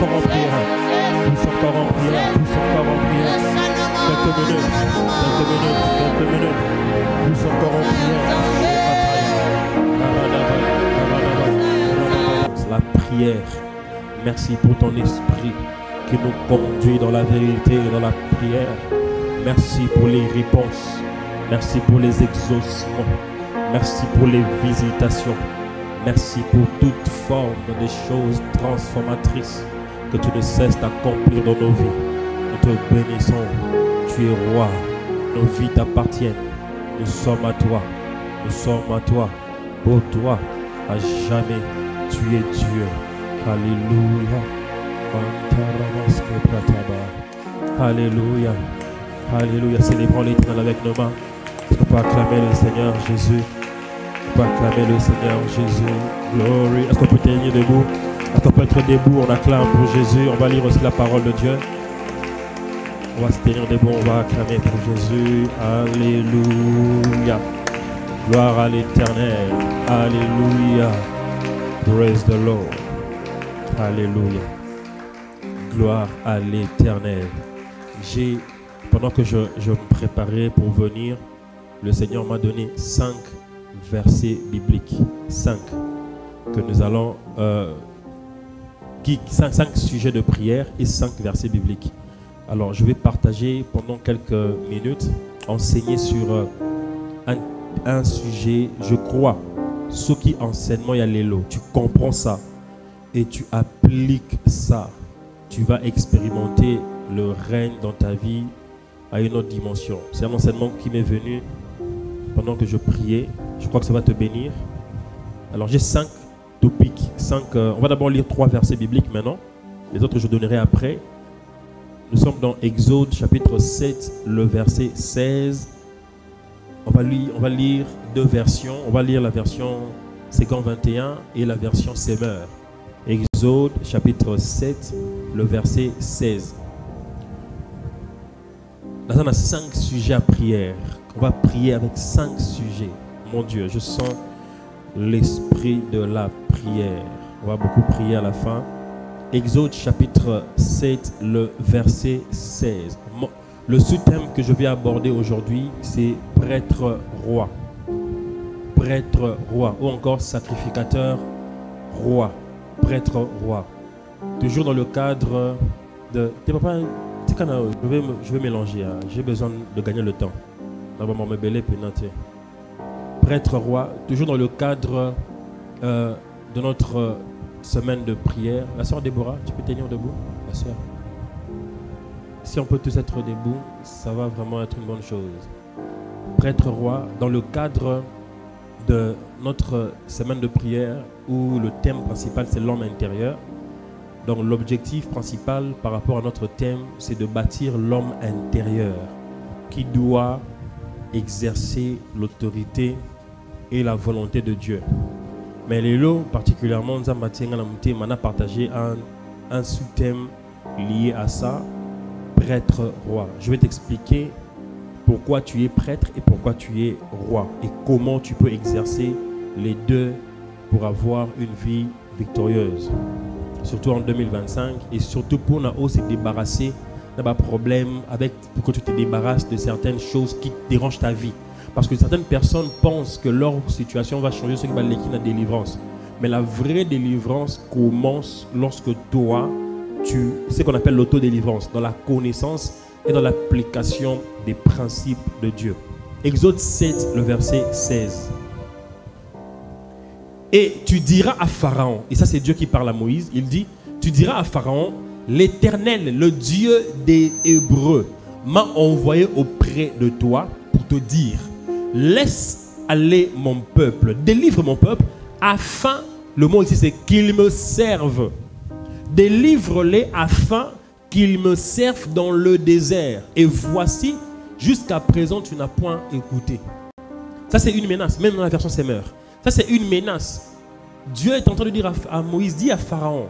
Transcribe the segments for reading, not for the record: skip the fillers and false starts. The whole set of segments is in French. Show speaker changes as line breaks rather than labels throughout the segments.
encore en prière. Tous encore en prière. Tous encore en prière. Quelques minutes. Quelques minutes. Quelques minutes. Tous encore en prière. La prière. Merci pour ton esprit qui nous conduit dans la vérité et dans la prière. Merci pour les réponses. Merci pour les exaucements. Merci pour les visitations. Merci pour toute forme de choses transformatrices que tu ne cesses d'accomplir dans nos vies. Nous te bénissons. Tu es roi. Nos vies t'appartiennent. Nous sommes à toi. Nous sommes à toi. Pour toi, à jamais, tu es Dieu. Alléluia. Alléluia. Alléluia. Célébrons l'Éternel avec nos mains. Est-ce qu'on peut acclamer le Seigneur Jésus? On peut acclamer le Seigneur Jésus. Glory. Est-ce qu'on peut tenir debout? Est-ce qu'on peut être debout? On acclame pour Jésus. On va lire aussi la parole de Dieu. On va se tenir debout. On va acclamer pour Jésus. Alléluia. Gloire à l'Éternel. Alléluia. Praise the Lord. Alléluia. Gloire à l'Éternel. Pendant que je me préparais pour venir, le Seigneur m'a donné 5 versets bibliques. 5 que nous allons... 5 sujets de prière et 5 versets bibliques. Alors, je vais partager pendant quelques minutes, enseigner sur un sujet, je crois. Ce qui enseignement, il y a l'élo. Tu comprends ça et tu appliques ça. Tu vas expérimenter le règne dans ta vie à une autre dimension. C'est un enseignement qui m'est venu pendant que je priais. Je crois que ça va te bénir. Alors j'ai 5 topics. On va d'abord lire 3 versets bibliques maintenant. Les autres je donnerai après. Nous sommes dans Exode chapitre 7, le verset 16. On va lire 2 versions. On va lire la version Séquent 21 et la version Semeur. Exode chapitre 7, le verset 16. Là, on a 5 sujets à prière. On va prier avec 5 sujets. Mon Dieu, je sens l'esprit de la prière. On va beaucoup prier à la fin. Exode chapitre 7, le verset 16. Le sous-thème que je vais aborder aujourd'hui, c'est prêtre roi. Prêtre roi. Ou encore sacrificateur roi. Prêtre roi. Toujours dans le cadre de... Je vais mélanger. J'ai besoin de gagner le temps. Prêtre roi. Toujours dans le cadre de notre semaine de prière. La sœur Déborah, tu peux tenir debout? La sœur. Si on peut tous être debout, ça va vraiment être une bonne chose. Prêtre roi, dans le cadre de notre semaine de prière où le thème principal c'est l'homme intérieur. Donc l'objectif principal par rapport à notre thème, c'est de bâtir l'homme intérieur qui doit exercer l'autorité et la volonté de Dieu. Mais les lots, particulièrement, on a partagé un sous-thème lié à ça, prêtre roi. Je vais t'expliquer pourquoi tu es prêtre et pourquoi tu es roi et comment tu peux exercer les deux pour avoir une vie victorieuse. Surtout en 2025 et surtout pour nous aussi débarrasser d'un problème pour que tu te débarrasses de certaines choses qui dérangent ta vie. Parce que certaines personnes pensent que leur situation va changer ce qui va l'équipe de la délivrance. Mais la vraie délivrance commence lorsque toi, c'est ce qu'on appelle l'autodélivrance, dans la connaissance et dans l'application des principes de Dieu. Exode 7, le verset 16. Et tu diras à Pharaon, et ça c'est Dieu qui parle à Moïse, il dit, tu diras à Pharaon, l'Éternel, le Dieu des Hébreux, m'a envoyé auprès de toi pour te dire, laisse aller mon peuple, délivre mon peuple, afin, le mot ici c'est qu'il me serve. Délivre-les afin qu'ils me servent dans le désert. Et voici, jusqu'à présent, tu n'as point écouté. Ça, c'est une menace, même dans la version Semeur. Ça, c'est une menace. Dieu est en train de dire à Moïse, dit à Pharaon,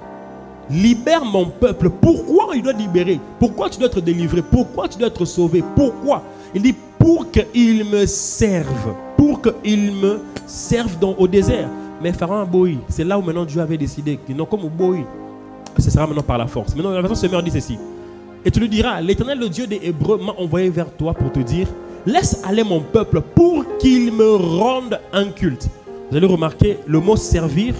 libère mon peuple. Pourquoi il doit libérer? Pourquoi tu dois être délivré? Pourquoi tu dois être sauvé? Pourquoi? Il dit, pour qu'il me serve. Pour qu'il me serve au désert. Mais Pharaon a boui. C'est là où maintenant Dieu avait décidé. Non, comme au boui. ce sera maintenant par la force. Maintenant, la version Semeur dit ceci. Et tu lui diras, l'Éternel, le Dieu des Hébreux, m'a envoyé vers toi pour te dire, laisse aller mon peuple pour qu'il me rende un culte. Vous allez remarquer le mot servir.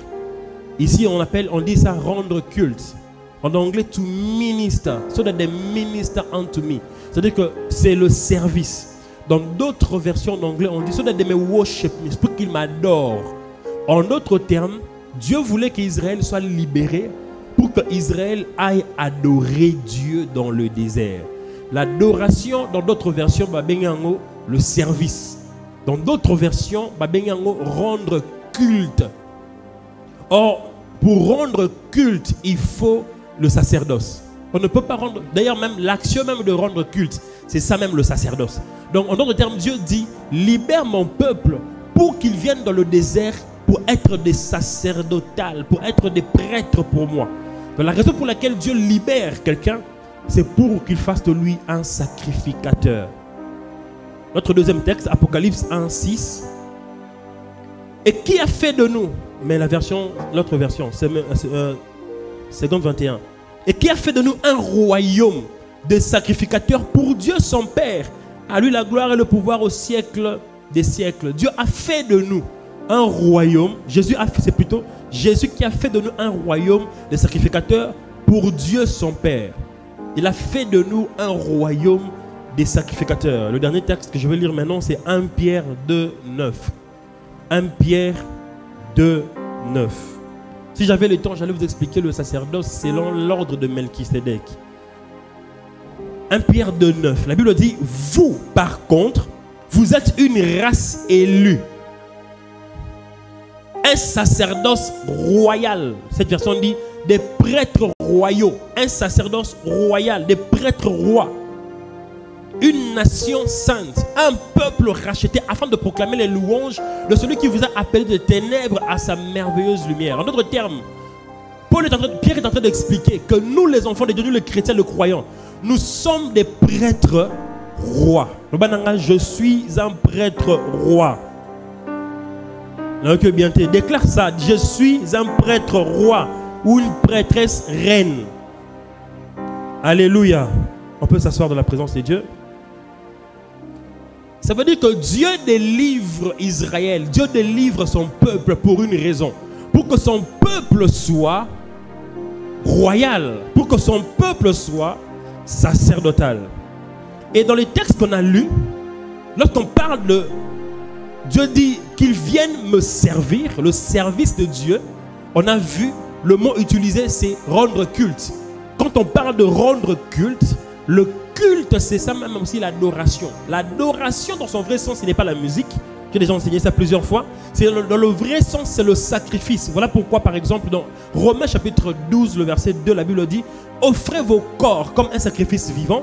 Ici, on dit ça rendre culte. En anglais, to minister. So that they minister unto me. C'est-à-dire que c'est le service. Dans d'autres versions d'anglais, on dit so that they may worship me. C'est pour qu'ils m'adorent. En d'autres termes, Dieu voulait qu'Israël soit libéré pour qu'Israël aille adorer Dieu dans le désert. L'adoration, dans d'autres versions, le service. Dans d'autres versions, rendre culte. Or, pour rendre culte, il faut le sacerdoce. On ne peut pas rendre, d'ailleurs même l'action même de rendre culte, c'est ça même le sacerdoce. Donc en d'autres termes, Dieu dit, libère mon peuple pour qu'ils viennent dans le désert pour être des sacerdotales, pour être des prêtres pour moi. Donc, la raison pour laquelle Dieu libère quelqu'un, c'est pour qu'il fasse de lui un sacrificateur. Notre deuxième texte, Apocalypse 1:6. Et qui a fait de nous, mais l'autre version, c'est seconde 21. Et qui a fait de nous un royaume de sacrificateurs pour Dieu son Père. À lui la gloire et le pouvoir au siècle des siècles. Dieu a fait de nous un royaume. C'est plutôt Jésus qui a fait de nous un royaume de sacrificateurs pour Dieu son Père. Il a fait de nous un royaume des sacrificateurs. Le dernier texte que je vais lire maintenant, c'est 1 Pierre 2:9. 1 Pierre 2:9. Si j'avais le temps, j'allais vous expliquer le sacerdoce selon l'ordre de Melchisédek. 1 Pierre 2:9. La Bible dit, vous, par contre, vous êtes une race élue. Un sacerdoce royal. Cette version dit des prêtres royaux. Un sacerdoce royal, des prêtres rois. Une nation sainte, un peuple racheté afin de proclamer les louanges de celui qui vous a appelé de ténèbres à sa merveilleuse lumière. En d'autres termes, Pierre est en train d'expliquer que nous les enfants de Dieu, nous les chrétiens, les croyants, nous sommes des prêtres rois. Je suis un prêtre roi. Donc bien, déclare ça, je suis un prêtre roi ou une prêtresse reine. Alléluia. On peut s'asseoir dans la présence de Dieu. Ça veut dire que Dieu délivre Israël, Dieu délivre son peuple pour une raison. Pour que son peuple soit royal, pour que son peuple soit sacerdotal. Et dans les textes qu'on a lus, lorsqu'on parle de Dieu dit qu'ils viennent me servir, le service de Dieu, on a vu le mot utilisé, c'est rendre culte. Quand on parle de rendre culte, le culte, c'est ça même aussi l'adoration. L'adoration dans son vrai sens, ce n'est pas la musique. J'ai déjà enseigné ça plusieurs fois. Dans le vrai sens, c'est le sacrifice. Voilà pourquoi, par exemple, dans Romains chapitre 12, le verset 2, la Bible dit, offrez vos corps comme un sacrifice vivant.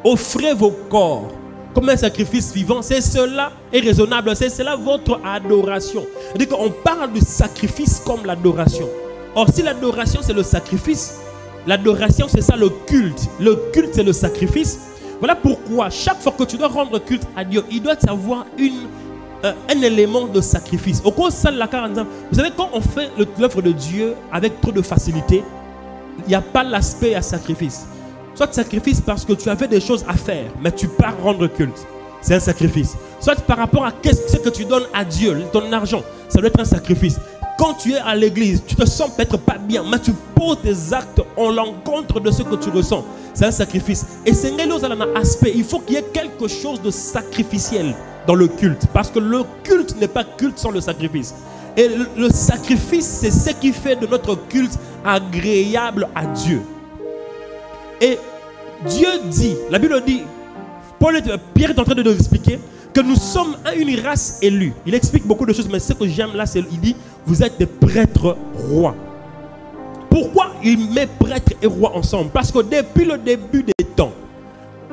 Offrez vos corps comme un sacrifice vivant. C'est cela est raisonnable. C'est cela votre adoration. C'est-à-dire qu'on parle du sacrifice comme l'adoration. Or, si l'adoration, c'est le sacrifice, l'adoration, c'est ça le culte. Le culte, c'est le sacrifice. Voilà pourquoi chaque fois que tu dois rendre culte à Dieu, il doit y avoir un élément de sacrifice. Au cours de la quarantaine, vous savez, quand on fait l'œuvre de Dieu avec trop de facilité, il n'y a pas l'aspect à sacrifice. Soit sacrifice parce que tu avais des choses à faire, mais tu pars rendre culte. C'est un sacrifice. Soit par rapport à ce que tu donnes à Dieu, ton argent, ça doit être un sacrifice. Quand tu es à l'église, tu te sens peut-être pas bien, mais tu poses des actes en l'encontre de ce que tu ressens. C'est un sacrifice. Et c'est un aspect. Il faut qu'il y ait quelque chose de sacrificiel dans le culte. Parce que le culte n'est pas culte sans le sacrifice. Et le sacrifice, c'est ce qui fait de notre culte agréable à Dieu. Et Dieu dit, la Bible dit, Pierre est en train de nous expliquer que nous sommes une race élue. Il explique beaucoup de choses, mais ce que j'aime là, c'est qu'il dit, vous êtes des prêtres rois. Pourquoi il met prêtres et rois ensemble? Parce que depuis le début des temps,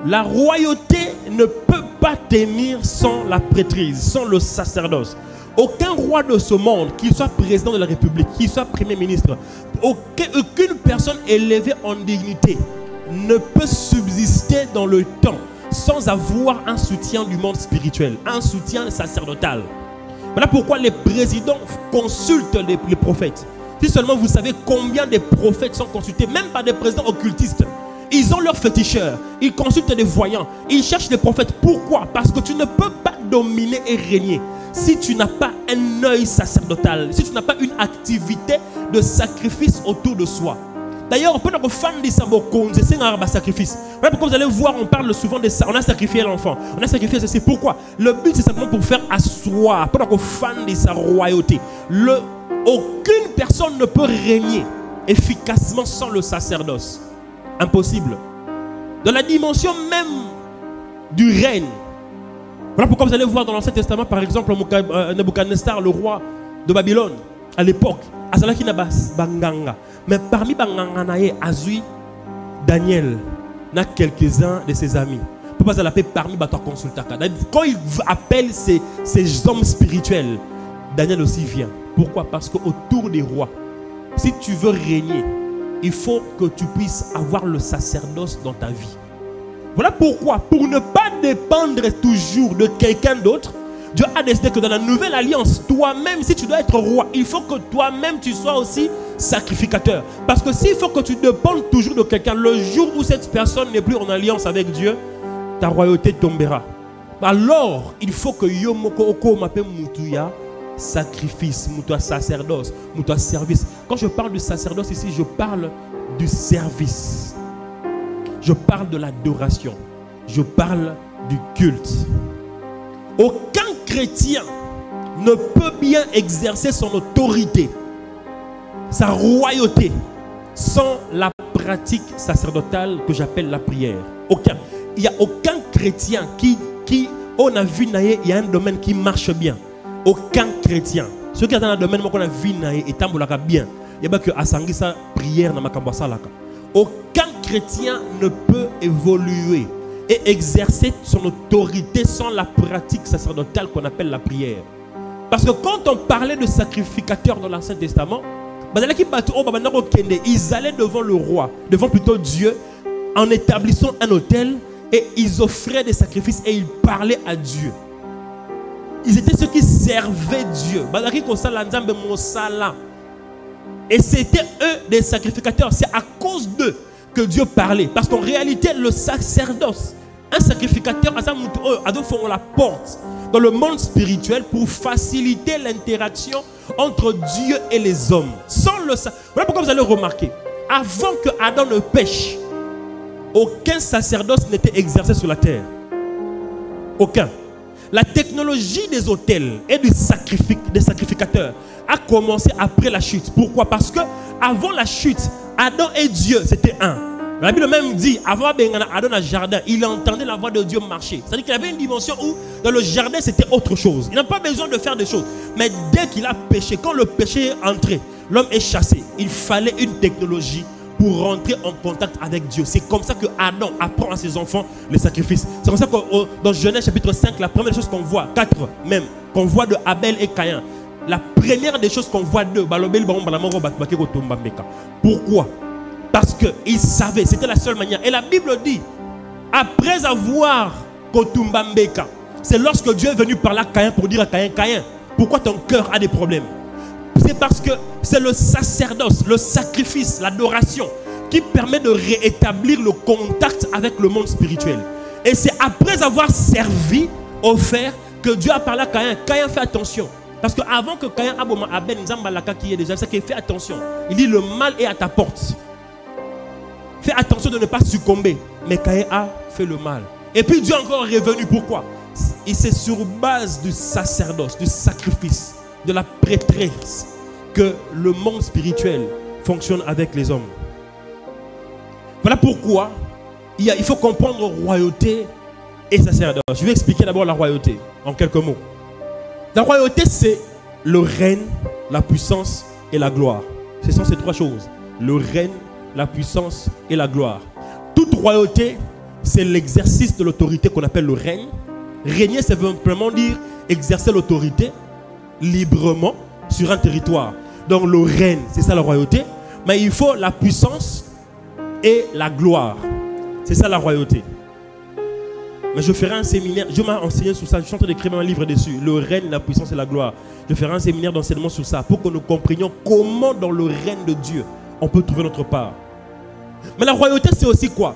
la royauté ne peut pas tenir sans la prêtrise, sans le sacerdoce. Aucun roi de ce monde, qu'il soit président de la République, qu'il soit premier ministre, aucune personne élevée en dignité ne peut subsister dans le temps sans avoir un soutien du monde spirituel, un soutien sacerdotal. Voilà pourquoi les présidents consultent les prophètes. Si seulement vous savez combien de prophètes sont consultés, même par des présidents occultistes. Ils ont leurs féticheurs, ils consultent des voyants, ils cherchent des prophètes. Pourquoi? Parce que tu ne peux pas dominer et régner si tu n'as pas un œil sacerdotal, si tu n'as pas une activité de sacrifice autour de soi. D'ailleurs, peu de femmes disent c'est un sacrifice. Voilà pourquoi vous allez voir, on parle souvent de ça. On a sacrifié l'enfant, on a sacrifié ceci. Pourquoi? Le but c'est simplement pour faire asseoir, peu de femmes de sa royauté. Aucune personne ne peut régner efficacement sans le sacerdoce. Impossible. Dans la dimension même du règne. Voilà pourquoi vous allez voir dans l'Ancien Testament, par exemple, Nebuchadnezzar, le roi de Babylone, à l'époque, Azalaki Nabas Banganga. Mais parmi Banganga, Azui, Daniel, n'a quelques-uns de ses amis. Pourquoi ça l'appelle parmi Bato Consultaka? Quand il appelle ces hommes spirituels, Daniel aussi vient. Pourquoi? Parce qu'autour des rois, si tu veux régner, il faut que tu puisses avoir le sacerdoce dans ta vie. Voilà pourquoi, pour ne pas dépendre toujours de quelqu'un d'autre, Dieu a décidé que dans la nouvelle alliance, toi-même, si tu dois être roi, il faut que toi-même tu sois aussi sacrificateur. Parce que s'il faut que tu dépendes toujours de quelqu'un, le jour où cette personne n'est plus en alliance avec Dieu, ta royauté tombera. Alors, il faut que Yomoko Oko m'appelle Mutuya, sacrifice, Mutuya sacerdoce, Mutuya service. Quand je parle du sacerdoce ici, je parle du service. Je parle de l'adoration. Je parle du culte. Aucun chrétien ne peut bien exercer son autorité, sa royauté, sans la pratique sacerdotale que j'appelle la prière. Aucun. Il n'y a aucun chrétien qui on a vu naïe, il y a un domaine qui marche bien. Aucun chrétien. Ceux qui sont dans le domaine qu'on a vu naïe et tamboulaka bien. Il y a que asangisa prière na makambasa laka. Aucun chrétien ne peut évoluer et exercer son autorité sans la pratique sacerdotale qu'on appelle la prière. Parce que quand on parlait de sacrificateurs dans l'Ancien Testament, ils allaient devant le roi, devant plutôt Dieu, en établissant un autel, et ils offraient des sacrifices et ils parlaient à Dieu. Ils étaient ceux qui servaient Dieu. Et c'était eux des sacrificateurs. C'est à cause d'eux que Dieu parlait. Parce qu'en réalité, le sacerdoce, un sacrificateur, a de la porte dans le monde spirituel pour faciliter l'interaction entre Dieu et les hommes. Sans le voilà pourquoi vous allez remarquer, avant que Adam ne pêche, aucun sacerdoce n'était exercé sur la terre. Aucun. La technologie des autels et des sacrificateurs a commencé après la chute. Pourquoi? Parce que avant la chute, Adam et Dieu, c'était un. La Bible même dit, avant Adam dans le jardin, il entendait la voix de Dieu marcher. C'est-à-dire qu'il y avait une dimension où, dans le jardin, c'était autre chose. Il n'a pas besoin de faire des choses. Mais dès qu'il a péché, quand le péché est entré, l'homme est chassé. Il fallait une technologie pour rentrer en contact avec Dieu. C'est comme ça que Adam apprend à ses enfants les sacrifices. C'est comme ça que dans Genèse chapitre 5, la première chose qu'on voit, 4 même, qu'on voit de Abel et Caïn, la première des choses qu'on voit d'eux, pourquoi? Parce qu'ils savaient, c'était la seule manière. Et la Bible dit, après avoir Kotumbambeka, c'est lorsque Dieu est venu par là Caïn pour dire à Caïn, Caïn, pourquoi ton cœur a des problèmes? C'est parce que c'est le sacerdoce, le sacrifice, l'adoration qui permet de réétablir le contact avec le monde spirituel. Et c'est après avoir servi, offert, que Dieu a parlé à Caïn. Caïn, fais attention. Parce qu'avant que Caïn aboma Abel Nzambalaka qui est déjà, c'est qu'il fait attention. Il dit le mal est à ta porte. Fais attention de ne pas succomber. Mais Caïn a fait le mal. Et puis Dieu encore est revenu. Pourquoi? Et c'est sur base du sacerdoce, du sacrifice, de la prêtresse que le monde spirituel fonctionne avec les hommes. Voilà pourquoi il faut comprendre royauté et sacerdoce. Je vais expliquer d'abord la royauté en quelques mots. La royauté, c'est le règne, la puissance et la gloire. Ce sont ces trois choses. Le règne, la puissance et la gloire. Toute royauté, c'est l'exercice de l'autorité qu'on appelle le règne. Régner, c'est simplement dire exercer l'autorité librement sur un territoire. Donc le règne, c'est ça la royauté. Mais il faut la puissance et la gloire. C'est ça la royauté. Mais je ferai un séminaire. Dieu m'a enseigné sur ça. Je suis en train d'écrire un livre dessus. Le règne, la puissance et la gloire. Je ferai un séminaire d'enseignement sur ça pour que nous comprenions comment dans le règne de Dieu on peut trouver notre part. Mais la royauté, c'est aussi quoi?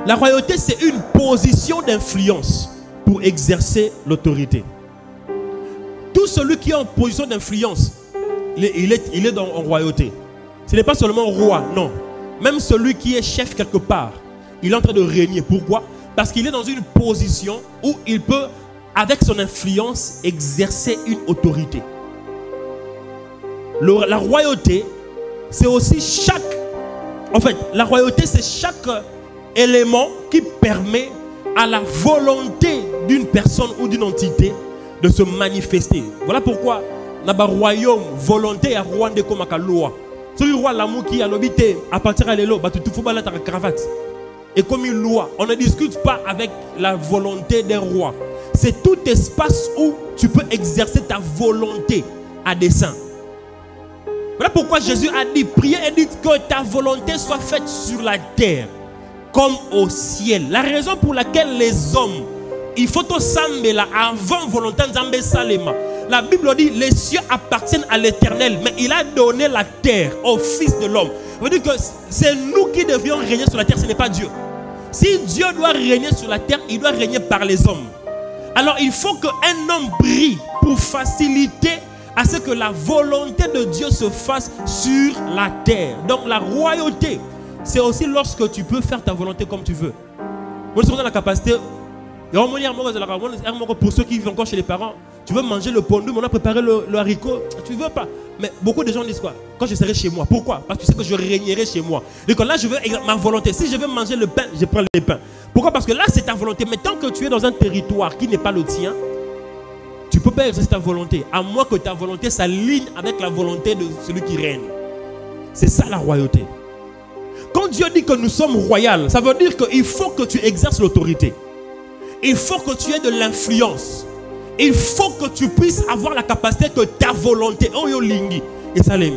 La royauté, c'est une position d'influence pour exercer l'autorité. Tout celui qui est en position d'influence, il est en royauté. Ce n'est pas seulement roi, non. Même celui qui est chef quelque part, il est en train de régner. Pourquoi? Parce qu'il est dans une position où il peut, avec son influence, exercer une autorité. La royauté, c'est aussi chaque... En fait, la royauté, c'est chaque élément qui permet à la volonté d'une personne ou d'une entité de se manifester. Voilà pourquoi, dans le royaume, volonté à Rwanda comme à loi. Celui roi l'amour qui a l'obité à partir de l'eau, tu faut pas la cravate. Et comme une loi, on ne discute pas avec la volonté d'un roi. C'est tout espace où tu peux exercer ta volonté à dessein. Voilà pourquoi Jésus a dit, priez et dites que ta volonté soit faite sur la terre comme au ciel. La raison pour laquelle les hommes, il faut tout s'embêter là avant volonté d'Ambé Salema. La Bible dit, les cieux appartiennent à l'Éternel, mais il a donné la terre au Fils de l'homme. Ça veut dire que c'est nous qui devions régner sur la terre, ce n'est pas Dieu. Si Dieu doit régner sur la terre, il doit régner par les hommes. Alors il faut qu'un homme brille pour faciliter à ce que la volonté de Dieu se fasse sur la terre. Donc la royauté, c'est aussi lorsque tu peux faire ta volonté comme tu veux. Moi, je suis dans la capacité, pour ceux qui vivent encore chez les parents, tu veux manger le pondu, on a préparé le haricot, tu ne veux pas. Mais beaucoup de gens disent quoi? Quand je serai chez moi. Pourquoi? Parce que tu sais que je régnerai chez moi. Donc là, je veux ma volonté. Si je veux manger le pain, je prends le pain. Pourquoi? Parce que là, c'est ta volonté. Mais tant que tu es dans un territoire qui n'est pas le tien, tu ne peux pas exercer ta volonté. À moins que ta volonté s'aligne avec la volonté de celui qui règne. C'est ça la royauté. Quand Dieu dit que nous sommes royaux, ça veut dire qu'il faut que tu exerces l'autorité. Il faut que tu aies de l'influence. Il faut que tu puisses avoir la capacité que ta volonté, et ça l'est.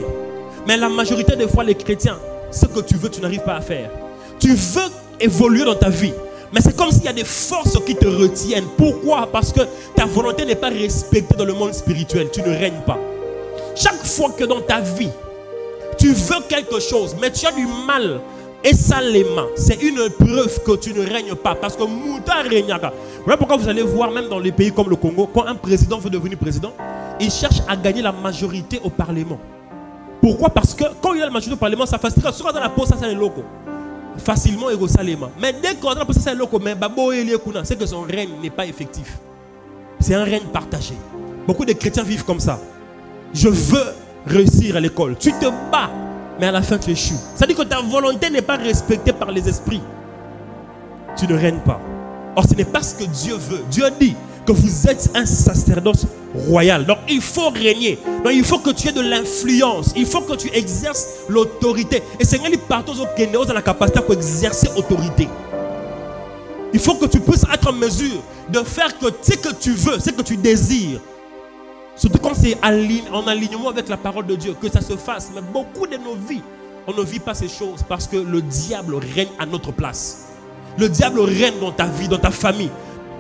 Mais la majorité des fois, les chrétiens, ce que tu veux, tu n'arrives pas à faire. Tu veux évoluer dans ta vie, mais c'est comme s'il y a des forces qui te retiennent. Pourquoi? Parce que ta volonté n'est pas respectée dans le monde spirituel. Tu ne règnes pas. Chaque fois que dans ta vie, tu veux quelque chose, mais tu as du mal, et ça les mains, c'est une preuve que tu ne règnes pas. Parce que Mouta régnaka. Voilà pourquoi vous allez voir, même dans les pays comme le Congo, quand un président veut devenir président, il cherche à gagner la majorité au Parlement. Pourquoi? Parce que quand il a la majorité au Parlement, ça facilite. Soit dans la poste, ça c'est loco. Facilement et rosalement. Mais dès qu'on a la poste, ça c'est loco. Mais Babo et Liekuna, c'est que son règne n'est pas effectif. C'est un règne partagé. Beaucoup de chrétiens vivent comme ça. Je veux réussir à l'école. Tu te bats, mais à la fin tu échoues. Ça dit que ta volonté n'est pas respectée par les esprits. Tu ne règnes pas. Or ce n'est pas ce que Dieu veut. Dieu dit que vous êtes un sacerdoce royal. Donc il faut régner. Donc il faut que tu aies de l'influence. Il faut que tu exerces l'autorité. Et c'est partout au Kenya, dans la capacité d'exercer l'autorité. Il faut que tu puisses être en mesure de faire que ce que tu veux, ce que tu désires. Surtout quand c'est en alignement avec la parole de Dieu, que ça se fasse. Mais beaucoup de nos vies, on ne vit pas ces choses parce que le diable règne à notre place. Le diable règne dans ta vie, dans ta famille.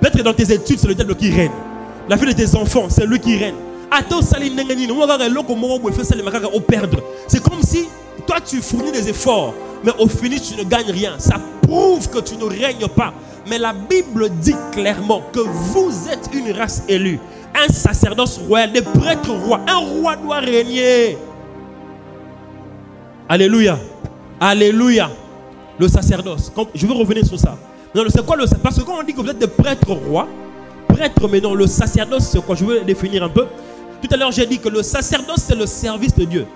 Peut-être dans tes études, c'est le diable qui règne. La vie de tes enfants, c'est lui qui règne. C'est comme si toi tu fournis des efforts, mais au finish tu ne gagnes rien. Ça prouve que tu ne règnes pas. Mais la Bible dit clairement que vous êtes une race élue, un sacerdoce royal, des prêtres rois. Un roi doit régner. Alléluia. Alléluia. Le sacerdoce. Je veux revenir sur ça. Non, c'est quoi le sacerdoce? Parce que quand on dit que vous êtes des prêtres rois, prêtres, mais non, le sacerdoce, c'est quoi? Je veux définir un peu. Tout à l'heure, j'ai dit que le sacerdoce, c'est le service de Dieu.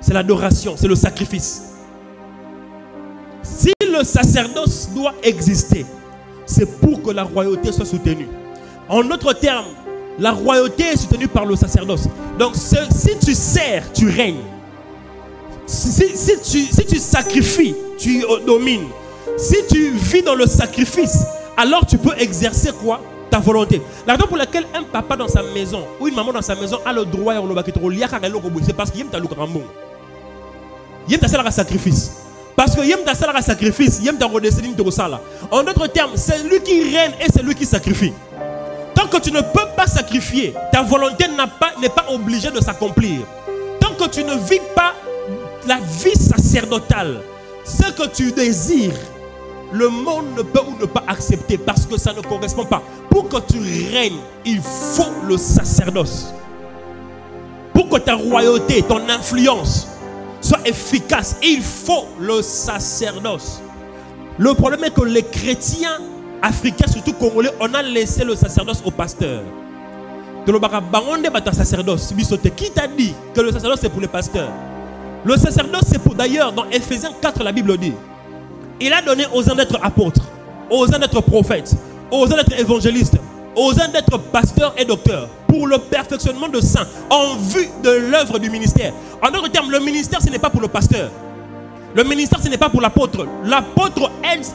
C'est l'adoration, c'est le sacrifice. Si le sacerdoce doit exister, c'est pour que la royauté soit soutenue. En d'autres termes, la royauté est soutenue par le sacerdoce. Donc, si tu sers, tu règnes. Si tu sacrifies, tu domines. Si tu vis dans le sacrifice, alors tu peux exercer quoi? Ta volonté. La raison pour laquelle un papa dans sa maison ou une maman dans sa maison a le droit c'est parce qu'il aime ta sacrifice. Parce que yem ta sala sacrifice, yem ta redescending to sala. En d'autres termes, c'est lui qui règne et c'est lui qui sacrifie. Tant que tu ne peux pas sacrifier, ta volonté n'est pas obligée de s'accomplir. Tant que tu ne vis pas la vie sacerdotale, ce que tu désires, le monde ne peut ou ne pas accepter parce que ça ne correspond pas. Pour que tu règnes, il faut le sacerdoce. Pour que ta royauté, ton influence soit efficace, il faut le sacerdoce. Le problème est que les chrétiens africains, surtout congolais, on a laissé le sacerdoce au pasteur. Qui t'a dit que le sacerdoce c'est pour les pasteurs? Le sacerdoce c'est pour, d'ailleurs dans Ephésiens 4 la Bible dit, il a donné aux uns d'être apôtres, aux uns d'être prophètes, aux uns d'être évangélistes, aux uns d'être pasteurs et docteurs, pour le perfectionnement de saints, en vue de l'œuvre du ministère. En d'autres termes, le ministère ce n'est pas pour le pasteur. Le ministère ce n'est pas pour l'apôtre. L'apôtre aide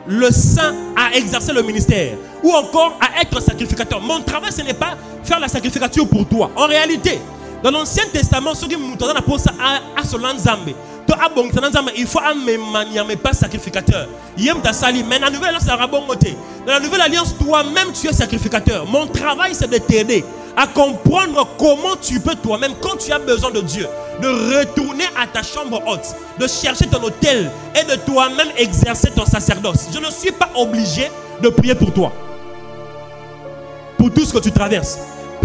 le saint à exercer le ministère, ou encore à être sacrificateur. Mon travail ce n'est pas faire la sacrificature pour toi. En réalité, dans l'Ancien Testament, ceux qui m'ont donné à ce lanzambe, il faut un pas sacrificateur. Mais dans la nouvelle alliance, toi-même tu es sacrificateur. Mon travail c'est de t'aider à comprendre comment tu peux toi-même, quand tu as besoin de Dieu, de retourner à ta chambre haute, de chercher ton autel et de toi-même exercer ton sacerdoce. Je ne suis pas obligé de prier pour toi, pour tout ce que tu traverses.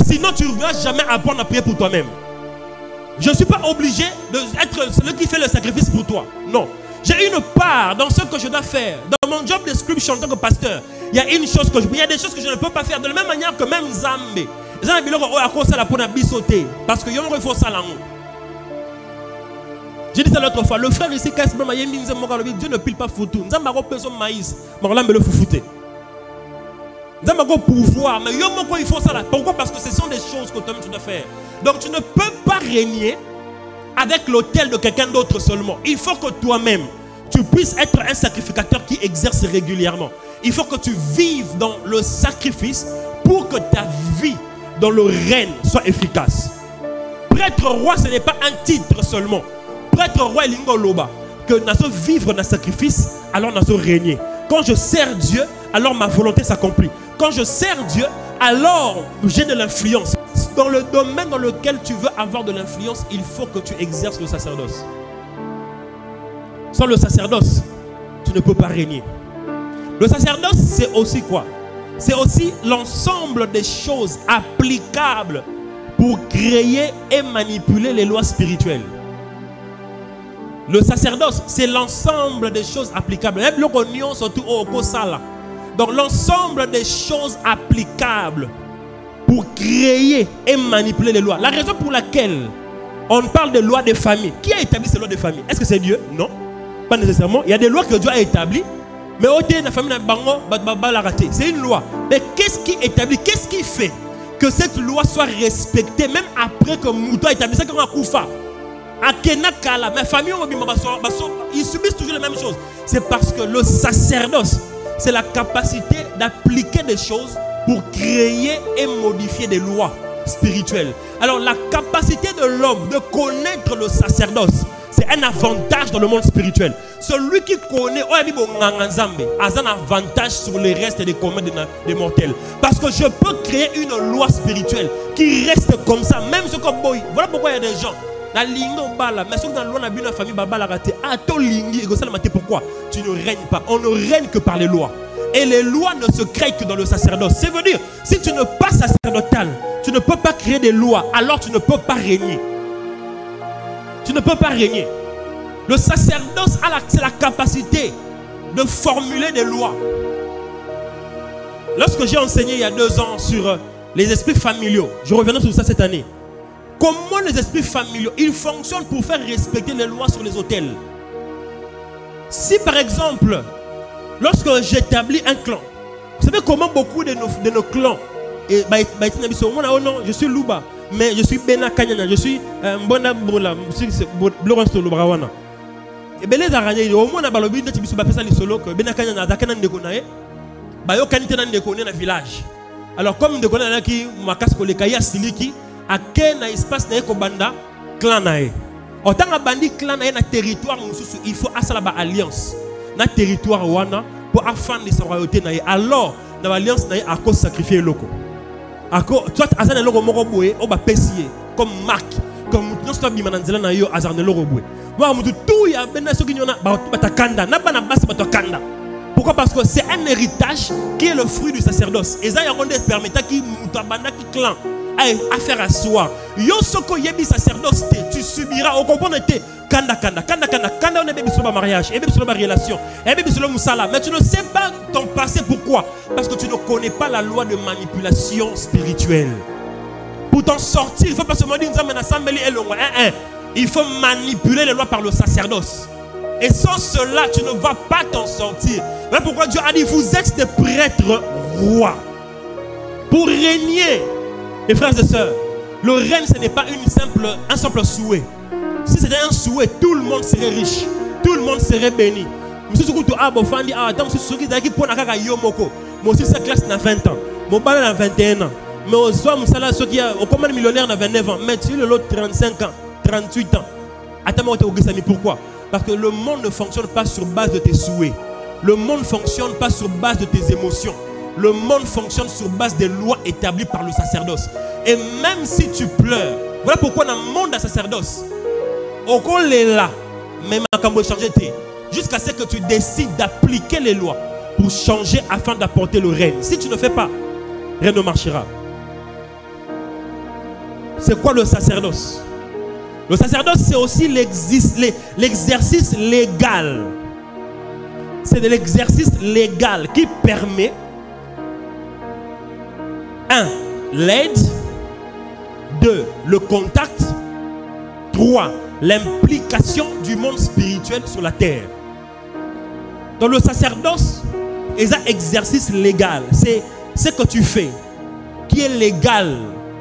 Sinon tu ne vas jamais apprendre à prier pour toi-même. Je ne suis pas obligé d'être celui qui fait le sacrifice pour toi. Non. J'ai une part dans ce que je dois faire. Dans mon job description en tant que pasteur, il y a une chose que il y a des choses que je ne peux pas faire. De la même manière que même Zambé. Parce que il faut ça là. J'ai dit ça l'autre fois. Le frère ici, Dieu ne pile pas foutu. Nous avons besoin de maïs. Nous avons pouvoir. Mais il faut ça là. Pourquoi? Parce que ce sont des choses que toi-même tu dois faire. Donc tu ne peux pas régner avec l'autel de quelqu'un d'autre seulement. Il faut que toi-même, tu puisses être un sacrificateur qui exerce régulièrement. Il faut que tu vives dans le sacrifice pour que ta vie dans le règne soit efficace. Prêtre roi, ce n'est pas un titre seulement. Prêtre roi est l'ingoloba. Que nous vivre dans le sacrifice, alors nous régner. Quand je sers Dieu, alors ma volonté s'accomplit. Quand je sers Dieu, alors j'ai de l'influence. Dans le domaine dans lequel tu veux avoir de l'influence, il faut que tu exerces le sacerdoce. Sans le sacerdoce, tu ne peux pas régner. Le sacerdoce, c'est aussi quoi? C'est aussi l'ensemble des choses applicables pour créer et manipuler les lois spirituelles. Le sacerdoce, c'est l'ensemble des choses applicables. Donc l'ensemble des choses applicables pour créer et manipuler les lois. La raison pour laquelle on parle de lois de famille. Qui a établi ces lois de famille? Est-ce que c'est Dieu? Non, pas nécessairement. Il y a des lois que Dieu a établies. Mais la famille c'est une loi. Mais qu'est-ce qui établit? Qu'est-ce qui fait que cette loi soit respectée même après que Mouto a établi ça comme un Koufa? Ma famille, ils subissent toujours les mêmes choses. C'est parce que le sacerdoce, c'est la capacité d'appliquer des choses pour créer et modifier des lois spirituelles. Alors la capacité de l'homme de connaître le sacerdoce, c'est un avantage dans le monde spirituel. Celui qui connaît a un avantage sur les restes des communs des mortels. Parce que je peux créer une loi spirituelle qui reste comme ça. Même ce que boy. Voilà pourquoi il y a des gens. Pourquoi? Tu ne règnes pas. On ne règne que par les lois. Et les lois ne se créent que dans le sacerdoce. C'est veut dire, si tu n'es pas sacerdotal, tu ne peux pas créer des lois, alors tu ne peux pas régner. Tu ne peux pas régner. Le sacerdoce, c'est la capacité de formuler des lois. Lorsque j'ai enseigné il y a 2 ans sur les esprits familiaux, je reviendrai sur ça cette année. Comment les esprits familiaux, ils fonctionnent pour faire respecter les lois sur les autels. Si par exemple, lorsque j'établis un clan, vous savez comment beaucoup de nos clans, je suis Louba, mais je suis Bena Kanyana, je suis Mbona Bola, je suis Laurence Tolobrawana. Et bien les araignées, au moins, Balobi, tu peux faire ça les solos, que Bena Kanyana, Dakana Ndekonae, Bayo Kanitana Ndekone dans le village. Alors, comme Ndekone, qui m'a cassé pour les Kaya Siliki, à quel espace n'a pas banda clan nae. Autant que bandi clan na un territoire, il faut asala alliance. Na territoire wana pour afin de sa royauté na. Alors dans l'alliance na à cause sacrifier loko. À cause toi azana loko moko boye o ba pesier comme marque comme nous sommes bimananzela na yo azana loko boye. Moi mutu tout ya bena soki nyona ba batakanda na bana basi batakanda. Pourquoi? Parce que c'est un héritage qui est le fruit du sacerdoce. Et ça, il y a un permettant qui mutabanda qui clan à faire à soi. Yo soko yebi sacerdoce, tu subiras au comprendre kanda on est bébé sur le mariage, et bébé sur la relation, et bébé sur le musala. Mais tu ne sais pas ton passé. Pourquoi? Parce que tu ne connais pas la loi de manipulation spirituelle. Pour t'en sortir, il faut pas se demander il faut manipuler les lois par le sacerdoce. Et sans cela, tu ne vas pas t'en sortir. Voilà pourquoi Dieu a dit, vous êtes des prêtres rois. Pour régner. Et frères et sœurs, le règne, ce n'est pas un simple souhait. Si c'était un souhait, tout le monde serait riche. Tout le monde serait béni. Monsieur Soukou, Abofandi, monsieur Soukou, moi aussi, sa classe n'a 20 ans. Mon bal a 21 ans. Mais au soir, au commande millionnaire n'a 29 ans. Mais tu es l'autre 35 ans, 38 ans. Attends-moi, pourquoi? Parce que le monde ne fonctionne pas sur base de tes souhaits. Le monde ne fonctionne pas sur base de tes émotions. Le monde fonctionne sur base des lois établies par le sacerdoce. Et même si tu pleures, voilà pourquoi dans le monde de sacerdoce, au col est là, même à changer jusqu'à ce que tu décides d'appliquer les lois pour changer afin d'apporter le règne. Si tu ne fais pas, rien ne marchera. C'est quoi le sacerdoce? Le sacerdoce, c'est aussi l'exercice légal. C'est de l'exercice légal qui permet 1. L'aide. 2. Le contact. 3. L'implication du monde spirituel sur la terre. Dans le sacerdoce, c'est un exercice légal. C'est ce que tu fais qui est légal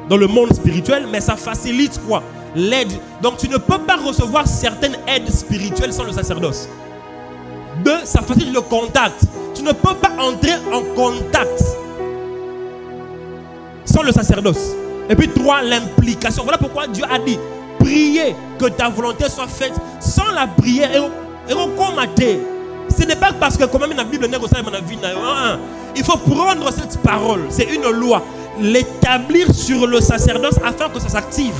dans le monde spirituel, mais ça facilite quoi? L'aide. Donc tu ne peux pas recevoir certaines aides spirituelles sans le sacerdoce. 2. Ça facilite le contact. Tu ne peux pas entrer en contact sans le sacerdoce. Et puis 3. L'implication. Voilà pourquoi Dieu a dit, priez que ta volonté soit faite. Sans la prière et recommander. Ce n'est pas parce que comme même la Bible n'est pas dans la vie. Il faut prendre cette parole. C'est une loi. L'établir sur le sacerdoce afin que ça s'active.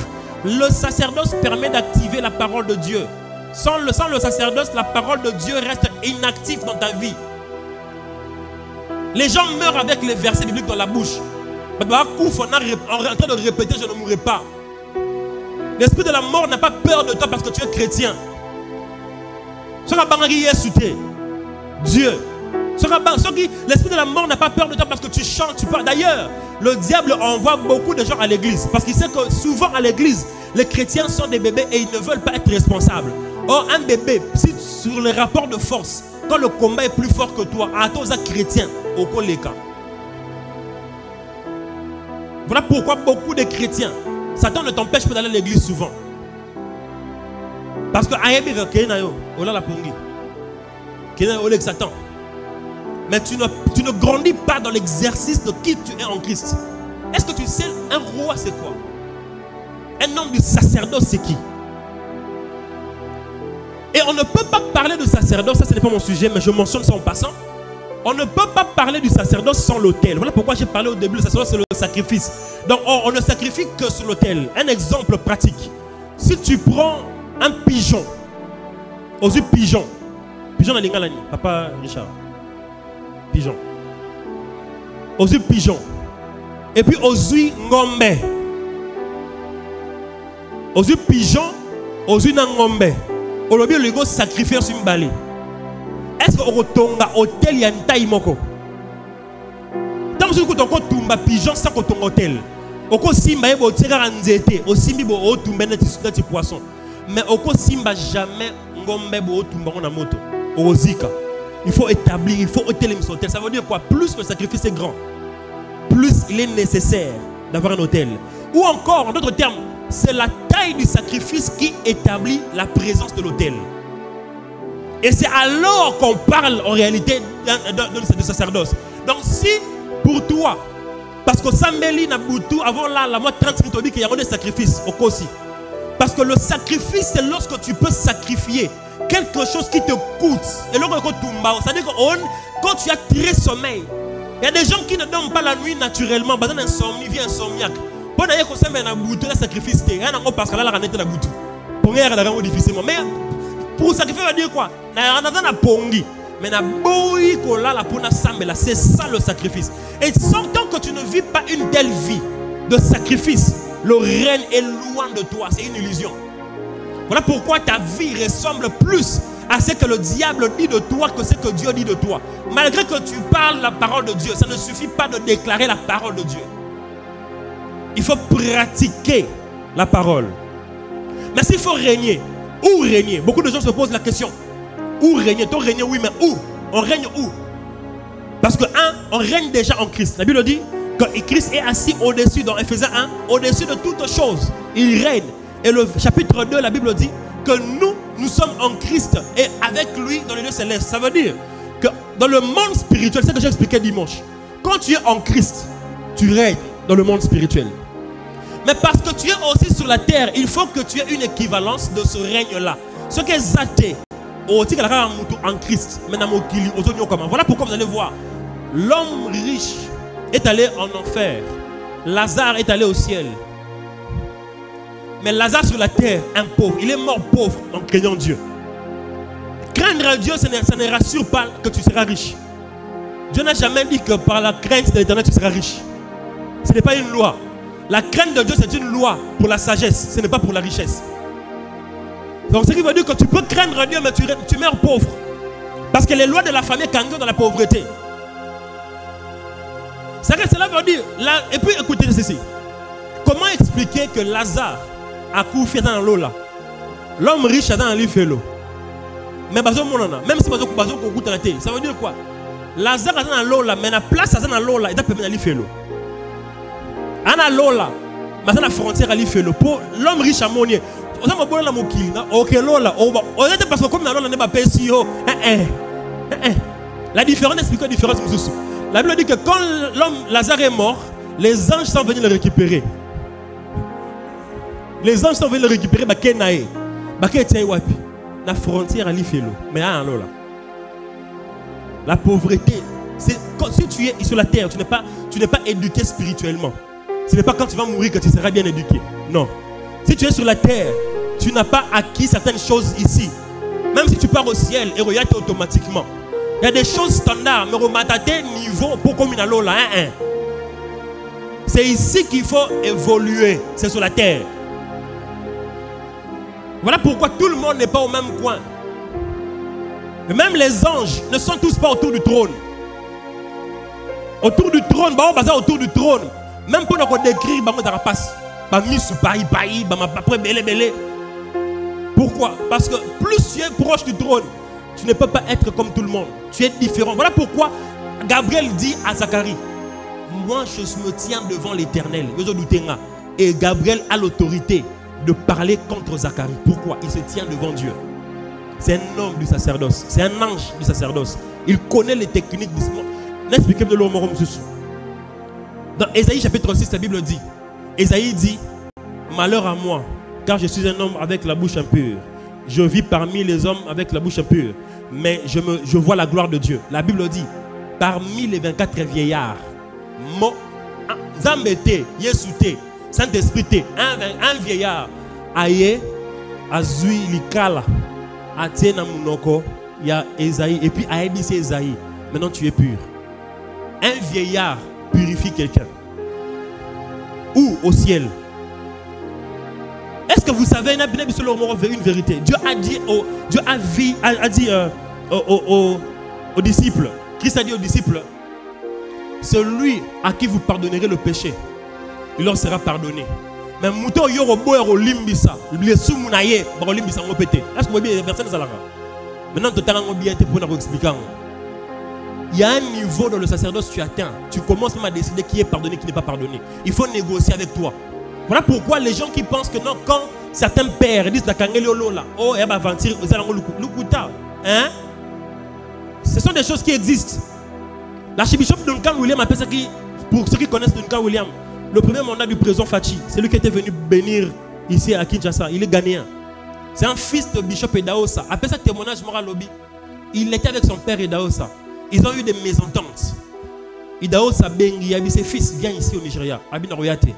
Le sacerdoce permet d'activer la parole de Dieu. Sans le sacerdoce, la parole de Dieu reste inactive dans ta vie. Les gens meurent avec les versets bibliques dans la bouche. En train de répéter, je ne mourrai pas. L'esprit de la mort n'a pas peur de toi parce que tu es chrétien. Dieu. L'esprit de la mort n'a pas peur de toi parce que tu chantes, tu parles. D'ailleurs, le diable envoie beaucoup de gens à l'église parce qu'il sait que souvent à l'église, les chrétiens sont des bébés et ils ne veulent pas être responsables. Or, un bébé, si sur les rapports de force, quand le combat est plus fort que toi, à tous les chrétiens, au cas. Voilà pourquoi beaucoup de chrétiens, Satan ne t'empêche pas d'aller à l'église souvent. Parce que Satan. Mais tu ne grandis pas dans l'exercice de qui tu es en Christ. Est-ce que tu sais, un roi c'est quoi? Un homme du sacerdoce c'est qui? Et on ne peut pas parler de sacerdoce, ça ce n'est pas mon sujet, mais je mentionne ça en passant. On ne peut pas parler du sacerdoce sans l'autel. Voilà pourquoi j'ai parlé au début, le sacerdoce c'est le sacrifice. Donc on ne sacrifie que sur l'autel. Un exemple pratique. Si tu prends un pigeon, aux yeux pigeon dans l'Ingalani, papa Richard, pigeon. Aux yeux pigeon. Et puis aux yeux ngombe. Aux yeux pigeon, aux yeux ngombe. Au lieu de le sacrifier sur une balai. Est-ce que au tonga hôtel y a une taille moko? Tant que tu as tumba pigeon sans que ton hôtel. Oko simba ebo tira nzete, o simbi bo o tumba na ti poisson. Mais oko simba jamais ngombe bo o tumba na moto. O zika. Il faut établir, il faut hôtel et hôtel. Ça veut dire quoi? Plus le sacrifice est grand, plus il est nécessaire d'avoir un hôtel. Ou encore, en d'autres termes, c'est la taille du sacrifice qui établit la présence de l'autel. Et c'est alors qu'on parle en réalité de sacerdoce. Donc si pour toi, parce que Sambeli n'a boutou avant là, la moitié 30 minutes, on dit qu'il y a des sacrifices au Kosi. Parce que le sacrifice, c'est lorsque tu peux sacrifier quelque chose qui te coûte. Et lorsque tu tombes, c'est-à-dire que quand tu as tiré sommeil, il y a des gens qui ne dorment pas la nuit naturellement. Parce que insomnie, vie insomniaque. Pour aller comme ça, mais un bout de sacrifice, il y a un parce que là, la ranette la bout. Pour rien, la ranette difficilement. Mais pour sacrifier, on va dire quoi? Na na pongi. Mais na boy kola la pona sambela. C'est ça le sacrifice. Et tant que tu ne vis pas une telle vie de sacrifice, le règne est loin de toi. C'est une illusion. Voilà pourquoi ta vie ressemble plus à ce que le diable dit de toi que ce que Dieu dit de toi. Malgré que tu parles la parole de Dieu, ça ne suffit pas de déclarer la parole de Dieu. Il faut pratiquer la parole. Mais s'il faut régner, où régner? Beaucoup de gens se posent la question. Où régner? Tu régner, oui, mais où? On règne où? Parce que, on règne déjà en Christ. La Bible dit que Christ est assis au-dessus, dans Ephésiens 1, au-dessus de toutes choses. Il règne. Et le chapitre 2, la Bible dit que nous sommes en Christ et avec lui dans les lieux célestes. Ça veut dire que dans le monde spirituel, c'est ce que j'ai expliqué dimanche. Quand tu es en Christ, tu règnes dans le monde spirituel. Mais parce que tu es aussi sur la terre, il faut que tu aies une équivalence de ce règne-là. Ce qui est zaté, en Christ. Voilà pourquoi vous allez voir. L'homme riche est allé en enfer. Lazare est allé au ciel. Mais Lazare sur la terre, un pauvre, il est mort pauvre en craignant Dieu. Craindre Dieu, ça ne rassure pas que tu seras riche. Dieu n'a jamais dit que par la crainte de l'Éternel, tu seras riche. Ce n'est pas une loi. La crainte de Dieu, c'est une loi pour la sagesse. Ce n'est pas pour la richesse. Donc, ce qui veut dire que tu peux craindre Dieu, mais tu meurs pauvre. Parce que les lois de la famille kango dans la pauvreté. Cela veut dire, là, et puis écoutez ceci. Comment expliquer que Lazare a couché dans l'eau là? L'homme riche a dans l'île fait l'eau. Mais même si ça veut dire quoi? Lazare a dans l'eau là, mais la place a dans l'eau là, il a permis d'aller faire l'eau. Ana lola, maintenant la frontière à l'île fait l'eau. Pour l'homme riche à Monier. Ok, Lola, parce que comme dans l'eau, n'est pas pessi. La différence, explique la différence. La Bible dit que quand l'homme Lazare est mort, les anges sont venus le récupérer. Les anges sont venus le récupérer. La frontière à l'île fait l'eau. Mais là, la pauvreté, c'est si tu es sur la terre, tu n'es pas éduqué spirituellement. Ce n'est pas quand tu vas mourir que tu seras bien éduqué. Non. Si tu es sur la terre, tu n'as pas acquis certaines choses ici. Même si tu pars au ciel, et regarde automatiquement. Il y a des choses standards, mais remonter niveau pour comme une alola. C'est ici qu'il faut évoluer. C'est sur la terre. Voilà pourquoi tout le monde n'est pas au même coin. Et même les anges ne sont tous pas autour du trône. Autour du trône, autour du trône. Même pour nous décrire, pourquoi? Parce que plus tu es proche du trône, tu ne peux pas être comme tout le monde. Tu es différent. Voilà pourquoi Gabriel dit à Zacharie, moi je me tiens devant l'Éternel. Et Gabriel a l'autorité de parler contre Zacharie. Pourquoi? Il se tient devant Dieu. C'est un homme du sacerdoce. C'est un ange du sacerdoce. Il connaît les techniques du monde. N'expliquez de l'homme. Dans Ésaïe chapitre 6, la Bible dit, Ésaïe dit, malheur à moi, car je suis un homme avec la bouche impure. Je vis parmi les hommes avec la bouche impure, mais je vois la gloire de Dieu. La Bible dit, parmi les 24 vieillards, Zambete, Yesute, Saint-Esprit, un vieillard, Aye, Azui, Likala, Atiena Munoko, il y a Ésaïe, et puis Aye dit c'est Ésaïe, maintenant tu es pur. Un vieillard purifie quelqu'un. Ou au ciel. Est-ce que vous savez une vérité? Dieu a dit aux disciples, Christ a dit aux disciples, celui à qui vous pardonnerez le péché, il leur sera pardonné. Mais mouton yoro boero limbisa, le sumunaye, baro limbisa ngo pété. Est-ce que vous voyez personne ça là? Maintenant tu t'as bien été pour nous expliquer. Il y a un niveau dans le sacerdoce tu atteins. Tu commences même à décider qui est pardonné, qui n'est pas pardonné. Il faut négocier avec toi. Voilà pourquoi les gens qui pensent que non, quand certains pères disent la kangeliolo là, oh, elle va aventir, hein? Ce sont des choses qui existent. L'archibishop Duncan William appelle ça qui, pour ceux qui connaissent Duncan William, le premier mandat du président Fachi, c'est lui qui était venu bénir ici à Kinshasa, il est ghanéen. C'est un fils de Bishop Edaosa. Après ça, témoignage moral lobby. Il était avec son père Edaosa. Ils ont eu des mésententes. Edaosa Bengi, Abi, ses fils, viens ici au Nigeria. Abi Naroyate.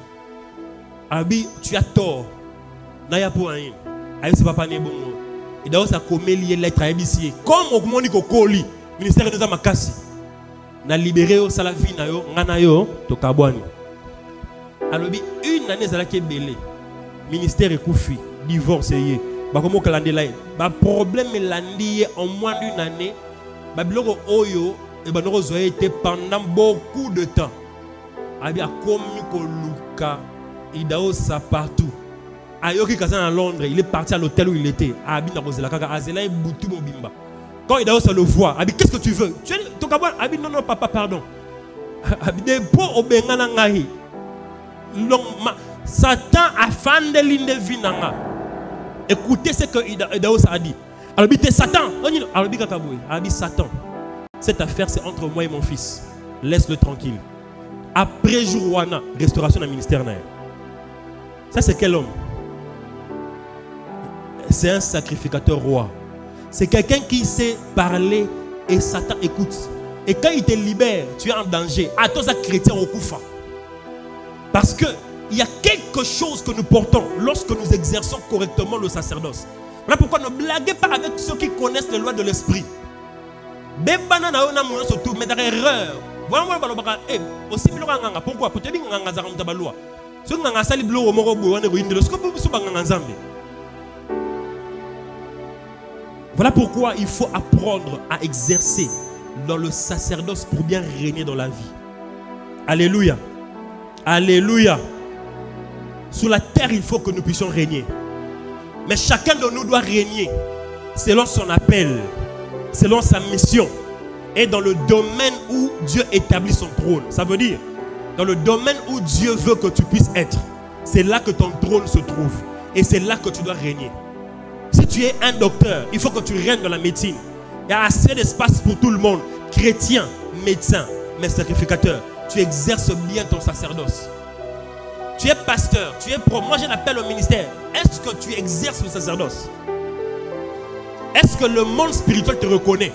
Abi, tu as tort. Naya pour un. Abi, c'est pas bongo. Edaosa commet lié lettre à ici. Comme au Moniko Koli, ministère de Makasi. Na libéré au Salafi na yo, ngana yo, to kabwani. Alobi, une année, ça l'a qui est belé. Ministère est koufi, divorcé. Bakomo kalandela ba problème landi en moins d'une année ba biloko oyo e ba noko zoé été pendant beaucoup de temps abi a komi ko luka idao sa partout ayoki kaza à Londres, il est parti à l'hôtel où il était abi na kozela kaka azela e butu mobimba quand idao sa le voit abi qu'est-ce que tu veux tu to kabwa abi non non papa pardon abi de po obengana ngai long Satan a fande l'inde vinanga. Écoutez ce que Idaos a dit. Alors, Satan. Alors, Satan. Cette affaire, c'est entre moi et mon fils. Laisse-le tranquille. Après Jourouana, restauration d'un ministère. Ça, c'est quel homme? C'est un sacrificateur roi. C'est quelqu'un qui sait parler et Satan écoute. Et quand il te libère, tu es en danger. À toi, ça chrétien au Koufa. Parce que il y a quelque chose que nous portons lorsque nous exerçons correctement le sacerdoce. Voilà pourquoi ne blaguez pas avec ceux qui connaissent les lois de l'esprit. Des bananes surtout, mais d'erreur. Voilà, aussi pourquoi? Pour te dire que tu loi. Ce que tu sali blo moro bo wane boyinde lo skopo so banganga nzambe. Voilà pourquoi il faut apprendre à exercer dans le sacerdoce pour bien régner dans la vie. Alléluia. Alléluia. Sur la terre, il faut que nous puissions régner. Mais chacun de nous doit régner selon son appel, selon sa mission et dans le domaine où Dieu établit son trône. Ça veut dire, dans le domaine où Dieu veut que tu puisses être, c'est là que ton trône se trouve. Et c'est là que tu dois régner. Si tu es un docteur, il faut que tu règnes dans la médecine. Il y a assez d'espace pour tout le monde. Chrétien, médecin, mais sacrificateur. Tu exerces bien ton sacerdoce. Tu es pasteur, tu es pro. Moi, j'ai un appel au ministère. Est-ce que tu exerces le sacerdoce? Est-ce que le monde spirituel te reconnaît?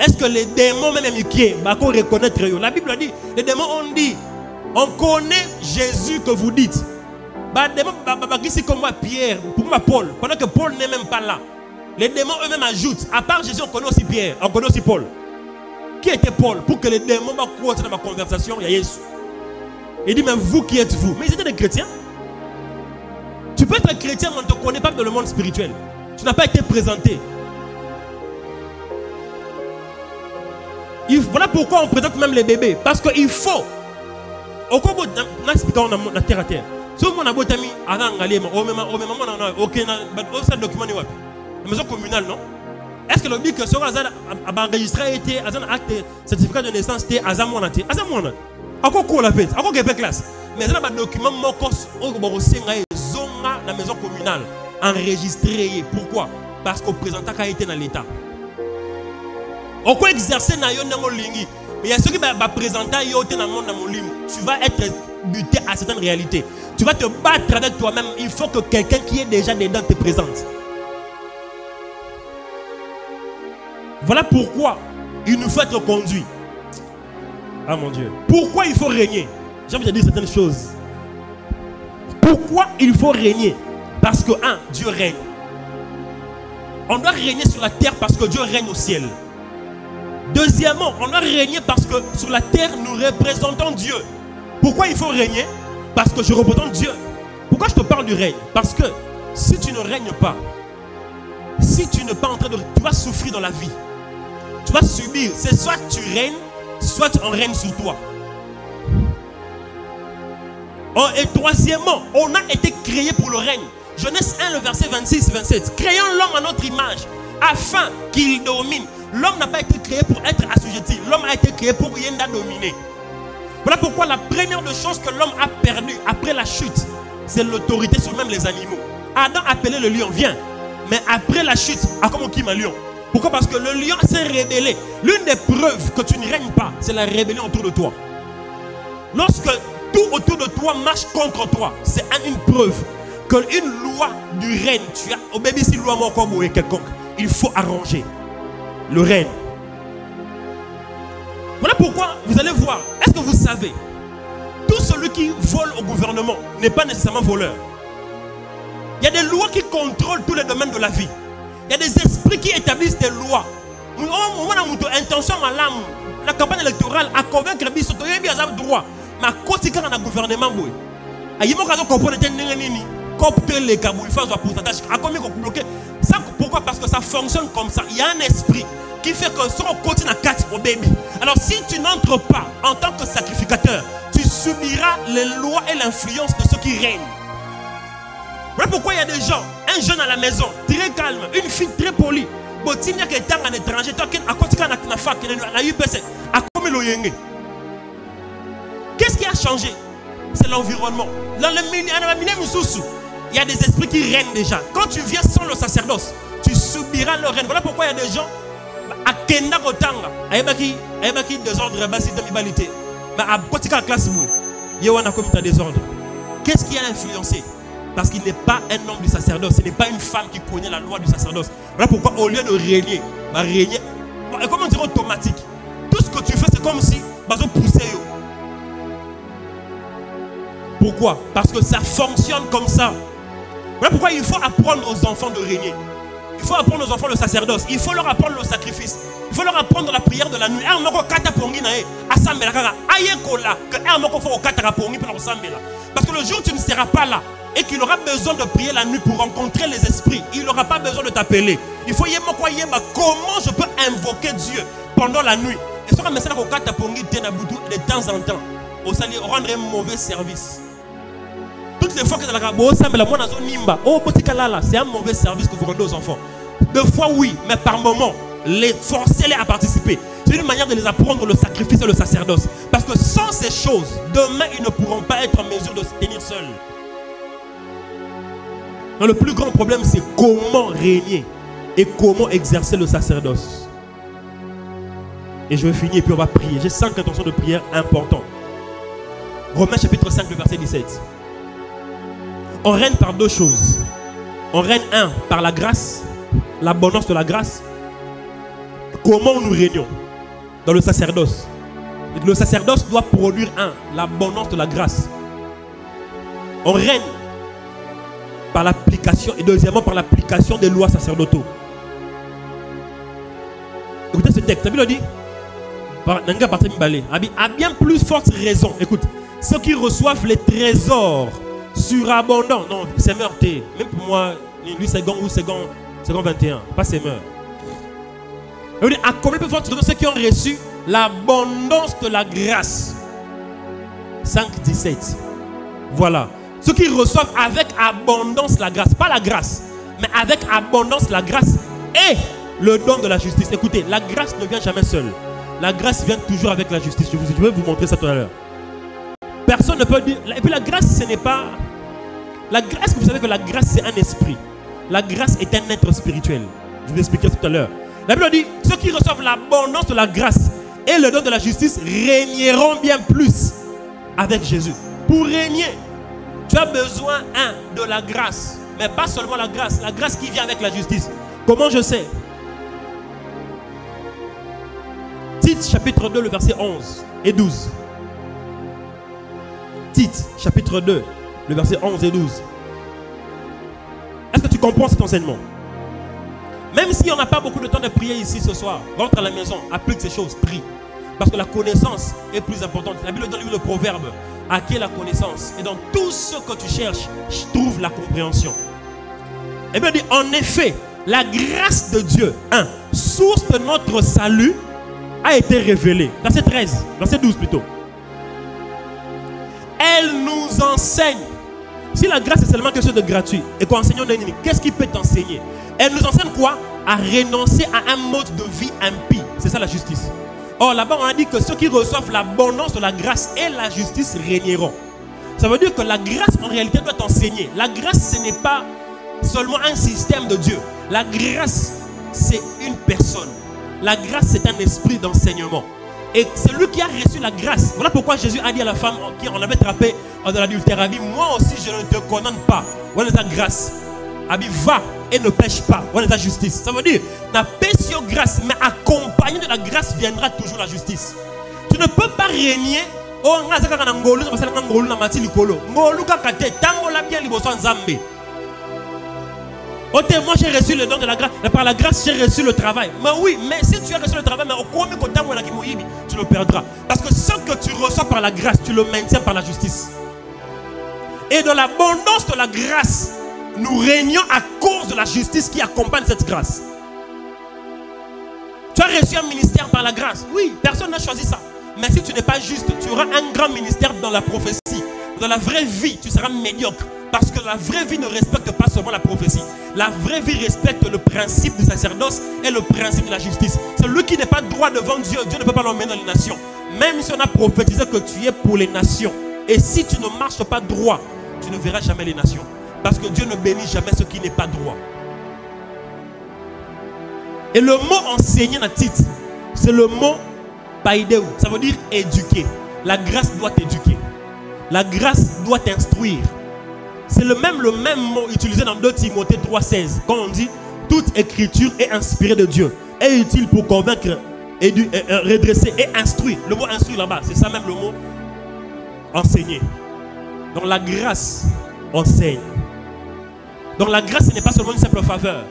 Est-ce que les démons, même qui reconnaître? La Bible dit, les démons ont dit, on connaît Jésus que vous dites. Les démons, c'est comme moi, Pierre, pour moi, Paul. Pendant que Paul n'est même pas là. Les démons eux-mêmes ajoutent, à part Jésus, on connaît aussi Pierre, on connaît aussi Paul. Qui était Paul? Pour que les démons croient dans ma conversation, il y a Jésus. Il dit, mais vous qui êtes vous? Mais ils étaient des chrétiens. Tu peux être chrétien, mais on ne te connaît pas dans le monde spirituel. Tu n'as pas été présenté. Voilà pourquoi on présente même les bébés. Parce qu'il faut. Au Congo, on a la terre à terre. Si on a beau ami, on a un document, la maison communale, non? Est-ce que le but que ce soit enregistré était un acte certificat de naissance était à Zamouana? Encore quoi la paix? Encore quelle classe? Mais il y a un document la maison communale enregistré. Pourquoi? Parce qu'on présente qu'à été dans l'état. On peut exercer dans le lingi. Mais il y a ceux qui vont présenter dans le monde. Tu vas être buté à certaines réalités. Tu vas te battre avec toi-même. Il faut que quelqu'un qui est déjà dedans te présente. Voilà pourquoi il nous faut être conduit. Ah mon Dieu. Pourquoi il faut régner? J'ai envie de dire certaines choses. Pourquoi il faut régner? Parce que, Dieu règne. On doit régner sur la terre parce que Dieu règne au ciel. Deuxièmement, on doit régner parce que sur la terre, nous représentons Dieu. Pourquoi il faut régner? Parce que je représente Dieu. Pourquoi je te parle du règne? Parce que si tu ne règnes pas, si tu n'es pas en train de... Tu vas souffrir dans la vie. Tu vas subir. C'est soit tu règnes, soit on règne sur toi. Et troisièmement, on a été créé pour le règne. Genèse 1, le verset 26-27. Créons l'homme à notre image, afin qu'il domine. L'homme n'a pas été créé pour être assujetti. L'homme a été créé pour yenda dominer. Voilà pourquoi la première des choses que l'homme a perdu après la chute, c'est l'autorité sur même les animaux. Adam appelait le lion, viens. Mais après la chute, a comme qui m'a lion. Pourquoi? Parce que le lion s'est rébellé. L'une des preuves que tu ne règnes pas, c'est la rébellion autour de toi. Lorsque tout autour de toi marche contre toi, c'est une preuve. qu'une loi du règne, tu as, au bébé, si loi comme ou quelconque, il faut arranger le règne. Voilà pourquoi vous allez voir. Est-ce que vous savez, tout celui qui vole au gouvernement n'est pas nécessairement voleur. Il y a des lois qui contrôlent tous les domaines de la vie. Il y a des esprits qui établissent des lois. Intention malam, la campagne électorale a convaincre les gens de droit. Mais quand il y a un gouvernement, il y a des comprendre les pourcentage. Pourquoi? Parce que ça fonctionne comme ça. Il y a un esprit qui fait que si on continue à casser au bébé. Alors si tu n'entres pas en tant que sacrificateur, tu subiras les lois et l'influence de ceux qui règnent. Voilà pourquoi il y a des gens, un jeune à la maison, très calme, une fille très polie. Qu'est-ce qui a changé? C'est l'environnement. Dans le milieu, il y a des esprits qui règnent déjà. Quand tu viens sans le sacerdoce, tu subiras le règne. Voilà pourquoi il y a des gens à Kenda Kotanga, ayebaki désordre basi de l'humanité. Mais à côté de la classe, il y a un désordre. Qu'est-ce qui a influencé? Parce qu'il n'est pas un homme du sacerdoce, ce n'est pas une femme qui connaît la loi du sacerdoce. Voilà pourquoi au lieu de régner, comment dire automatique, tout ce que tu fais c'est comme si tu poussais. Pourquoi? Parce que ça fonctionne comme ça. Voilà pourquoi il faut apprendre aux enfants de régner. Il faut apprendre aux enfants le sacerdoce. Il faut leur apprendre le sacrifice. Il faut leur apprendre la prière de la nuit. Parce que le jour où tu ne seras pas là et qu'il aura besoin de prier la nuit pour rencontrer les esprits, il n'aura pas besoin de t'appeler. Il faut comment je peux invoquer Dieu pendant la nuit. Et ça de temps en temps, on rendre un mauvais service. Toutes les fois que c'est un mauvais service que vous rendez aux enfants. Deux fois oui, mais par moment, forcez-les à participer. C'est une manière de les apprendre le sacrifice et le sacerdoce. Parce que sans ces choses, demain ils ne pourront pas être en mesure de se tenir seuls. Donc, le plus grand problème, c'est comment régner et comment exercer le sacerdoce. Et je vais finir et puis on va prier. J'ai 5 intentions de prière importantes. Romains chapitre 5, le verset 17. On règne par deux choses. On règne, un, par la grâce, l'abondance de la grâce. Comment nous régnons? Dans le sacerdoce. Le sacerdoce doit produire, un, l'abondance de la grâce. On règne par l'application, et deuxièmement par l'application des lois sacerdotaux. Écoutez ce texte, la Bible dit, à bien plus forte raison, écoute, ceux qui reçoivent les trésors surabondants, non, c'est meurté, même pour moi, lui c'est Gong ou c'est Gong 21, pas c'est meurt. À combien plus forte raison ceux qui ont reçu l'abondance de la grâce. 5,17. Voilà. Ceux qui reçoivent avec abondance la grâce, pas la grâce, mais avec abondance la grâce et le don de la justice. Écoutez, la grâce ne vient jamais seule. La grâce vient toujours avec la justice. Je vais vous montrer ça tout à l'heure. Personne ne peut dire. Et puis la grâce, ce n'est pas. Est-ce que vous savez que la grâce, c'est un esprit? La grâce est un être spirituel. Je vous expliquerai tout à l'heure. La Bible dit, ceux qui reçoivent l'abondance de la grâce et le don de la justice régneront bien plus avec Jésus. Pour régner, tu as besoin, un, de la grâce. Mais pas seulement la grâce qui vient avec la justice. Comment je sais? Tite chapitre 2, le verset 11 et 12. Tite chapitre 2, le verset 11 et 12. Est-ce que tu comprends cet enseignement? Même si on n'a pas beaucoup de temps de prier ici ce soir, rentre à la maison, applique ces choses, prie. Parce que la connaissance est plus importante. La Bible donne le proverbe, acquiert la connaissance. Et dans tout ce que tu cherches, trouve la compréhension. Et bien dit, en effet, la grâce de Dieu, un, source de notre salut, a été révélée. Verset 13, verset 12 plutôt. Elle nous enseigne. Si la grâce est seulement quelque chose de gratuit et qu'on enseigne aux ennemis, qu'est-ce qui peut t'enseigner? Elle nous enseigne quoi? À renoncer à un mode de vie impie. C'est ça la justice. Or là-bas on a dit que ceux qui reçoivent l'abondance de la grâce et la justice régneront. Ça veut dire que la grâce en réalité doit t'enseigner. La grâce ce n'est pas seulement un système de Dieu. La grâce c'est une personne. La grâce c'est un esprit d'enseignement. Et celui qui a reçu la grâce, voilà pourquoi Jésus a dit à la femme qui en avait attrapé, dans l'adultère. Moi aussi, je ne te condamne pas. On est ta grâce. Va et ne pêche pas. On est ta justice. Ça veut dire, la paix sur grâce, mais accompagné de la grâce viendra toujours la justice. Tu ne peux pas régner. Oh, on a un ngolu, parce que un ngolu na mati likolo. Ngolu kakate, tango la bien liboso nzambe. Oh, moi j'ai reçu le don de la grâce. Par la grâce, j'ai reçu le travail. Mais oui, mais si tu as reçu le travail, mais au combien de temps tu le perdras. Parce que ce que tu reçois par la grâce, tu le maintiens par la justice. Et dans l'abondance de la grâce, nous régnons à cause de la justice qui accompagne cette grâce. Tu as reçu un ministère par la grâce. Oui, personne n'a choisi ça. Mais si tu n'es pas juste, tu auras un grand ministère dans la prophétie. Dans la vraie vie, tu seras médiocre. Parce que la vraie vie ne respecte pas seulement la prophétie. La vraie vie respecte le principe du sacerdoce et le principe de la justice. Celui qui n'est pas droit devant Dieu, Dieu ne peut pas l'emmener dans les nations. Même si on a prophétisé que tu es pour les nations. Et si tu ne marches pas droit, tu ne verras jamais les nations. Parce que Dieu ne bénit jamais ce qui n'est pas droit. Et le mot enseigner dans le titre, c'est le mot païdéou. Ça veut dire éduquer. La grâce doit t'éduquer. La grâce doit t'instruire. C'est le même mot utilisé dans 2 Timothée 3,16. Quand on dit toute écriture est inspirée de Dieu, est utile pour convaincre, redresser et instruire. Le mot instruire là-bas, c'est ça même le mot enseigner. Donc la grâce enseigne. Donc la grâce, ce n'est pas seulement une simple faveur.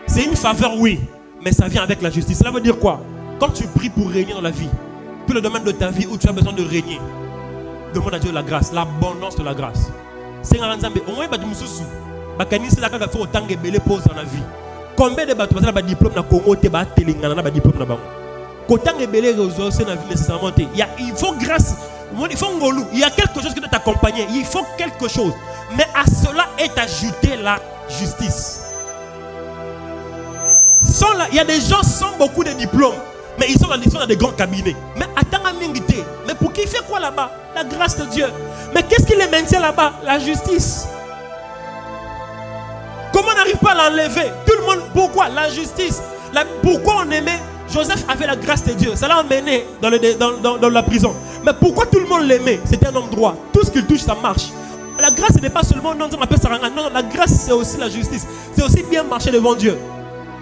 C'est une faveur, oui, mais ça vient avec la justice. Cela veut dire quoi? Quand tu pries pour régner dans la vie, tout le domaine de ta vie où tu as besoin de régner, demande à Dieu la grâce, l'abondance de la grâce. C'est un ensemble. Au moins, c'est la fait autant de belles poses dans la vie. Combien de bateaux ont diplôme dans le Congo, tu as un diplôme dans autant de belles ressources dans la vie nécessairement. Il faut grâce. Il faut il y a quelque chose qui doit t'accompagner. Il faut quelque chose. Mais à cela est ajoutée la justice. Il y a des gens sans beaucoup de diplômes, mais ils sont dans des grands cabinets. Mais attends à m'inviter. Mais pour qui fait quoi là-bas? La grâce de Dieu. Mais qu'est-ce qui les maintient là-bas? La justice. Comment on n'arrive pas à l'enlever? Tout le monde, pourquoi? La justice. Pourquoi on aimait? Joseph avait la grâce de Dieu. Ça l'a emmené dans la prison. Mais pourquoi tout le monde l'aimait? C'était un homme droit. Tout ce qu'il touche, ça marche. La grâce, ce n'est pas seulement non, on appelle ça. Non, la grâce, c'est aussi la justice. C'est aussi bien marcher devant Dieu.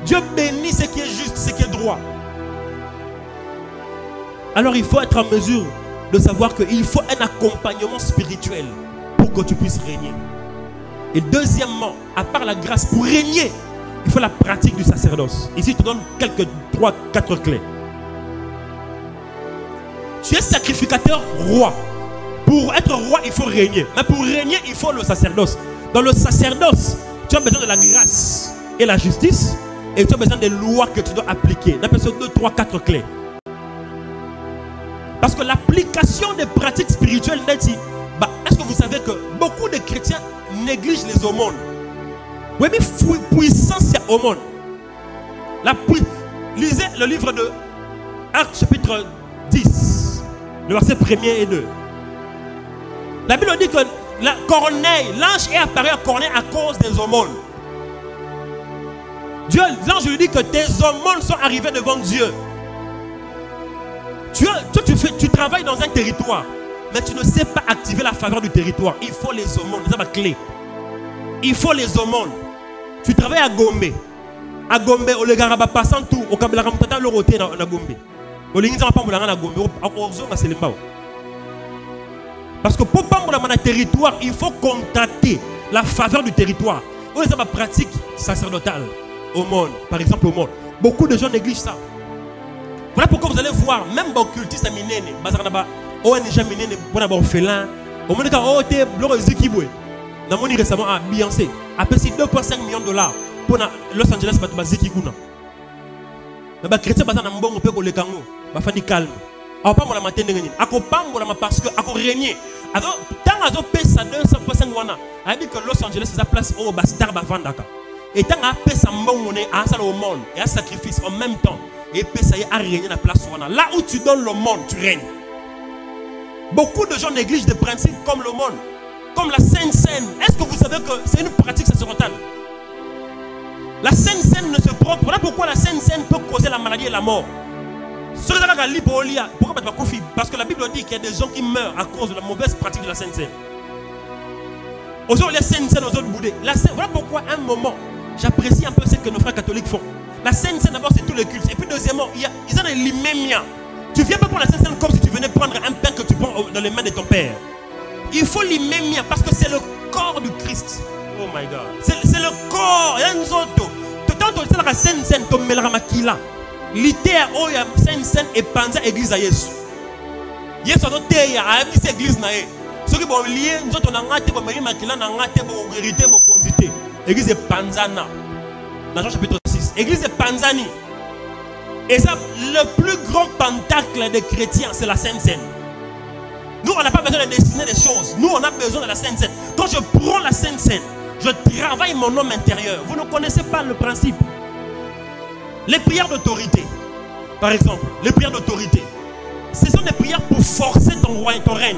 Dieu bénit ce qui est juste, ce qui est droit. Alors il faut être en mesure de savoir qu'il faut un accompagnement spirituel pour que tu puisses régner. Et deuxièmement, à part la grâce, pour régner, il faut la pratique du sacerdoce. Ici, je te donne quelques 3-4 clés. Tu es sacrificateur roi. Pour être roi, il faut régner. Mais pour régner, il faut le sacerdoce. Dans le sacerdoce, tu as besoin de la grâce et la justice. Et tu as besoin des lois que tu dois appliquer. On appelle ça 2, 3, 4 clés. Parce que l'application des pratiques spirituelles, est-ce que vous savez que beaucoup de chrétiens négligent les aumônes? Oui, mais puissance, c'est aumône. Lisez le livre de Actes chapitre 10, le verset 1er et 2. La Bible dit que Corneille, l'ange est apparu à Corneille à cause des aumônes. L'ange lui dit que tes aumônes sont arrivés devant Dieu. Tu travailles dans un territoire, mais tu ne sais pas activer la faveur du territoire. Il faut les aumônes, c'est ma clé. Il faut les aumônes. Tu travailles à Gombe. À Gombe, au Legaraba passant tout, au Kabela Ramtata, le roté dans Gombe. Au Lingza pas à Gombe, au Zoma c'est le Mbao. Parce que pour pas dans un territoire, il faut contracter la faveur du territoire. On est dans ma pratique sacerdotale. Aumône, par exemple, aumône. Beaucoup de gens négligent ça. Voilà pourquoi vous allez voir, même les cultistes minene, ONG minene, pour avoir orphelin, au moment où on a bloqué Zikibwe, on a récemment à Beyoncé, a payé 2,5 millions de dollars pour Los Angeles, pour Zikiguna. Les chrétiens, ils ont un peu de temps, ils ont calme. Ils n'ont pas de matin, ils ont parce qu'ils ont régné. Alors, tant qu'ils ont payé ça 2,5 millions, ils ont dit que Los Angeles, c'est la place où ils star Bavandaka. Et tant qu'ils ont payé ça monnaie, à au monde et à sacrifice en même temps. Et puis ça y est, à régner la place. Là où tu donnes le monde, tu règnes. Beaucoup de gens négligent des principes comme le monde, comme la Sainte Seine. Est-ce que vous savez que c'est une pratique sacerdotale? La Sainte Seine ne se prend. Voilà pourquoi la Sainte Seine peut causer la maladie et la mort. Pourquoi? Parce que la Bible dit qu'il y a des gens qui meurent à cause de la mauvaise pratique de la Sainte Seine. Aujourd'hui, la Sainte Seine, aux autres boudés. Voilà pourquoi, à un moment, j'apprécie un peu ce que nos frères catholiques font. La Sainte Seine, d'abord, c'est tous les cultes. Et puis, deuxièmement, ils ont l'imémia. Tu viens pas prendre la Sainte Seine comme si tu venais prendre un pain que tu prends dans les mains de ton père. Il faut l'imémia parce que c'est le corps du Christ. Oh my God. C'est le corps. Il y a une autre. Tant que la Sainte Seine, comme Melramakila. L'idée, oh, il y a Sainte Seine et Panza, église à Jésus. Jésus a dit, il y a une église. Ceux qui vont lier, nous autres, on a gâté, on a Makila, on a gâté, on a hérité, on a conduité. Église de Panzana. Dans Jean chapitre 6. Église de Panzani. Et ça, le plus grand pentacle des chrétiens, c'est la Sainte Seine. Nous, on n'a pas besoin de dessiner des choses. Nous, on a besoin de la Sainte Seine. Quand je prends la Sainte Seine, je travaille mon homme intérieur. Vous ne connaissez pas le principe. Les prières d'autorité, par exemple, les prières d'autorité, ce sont des prières pour forcer ton roi et ton règne.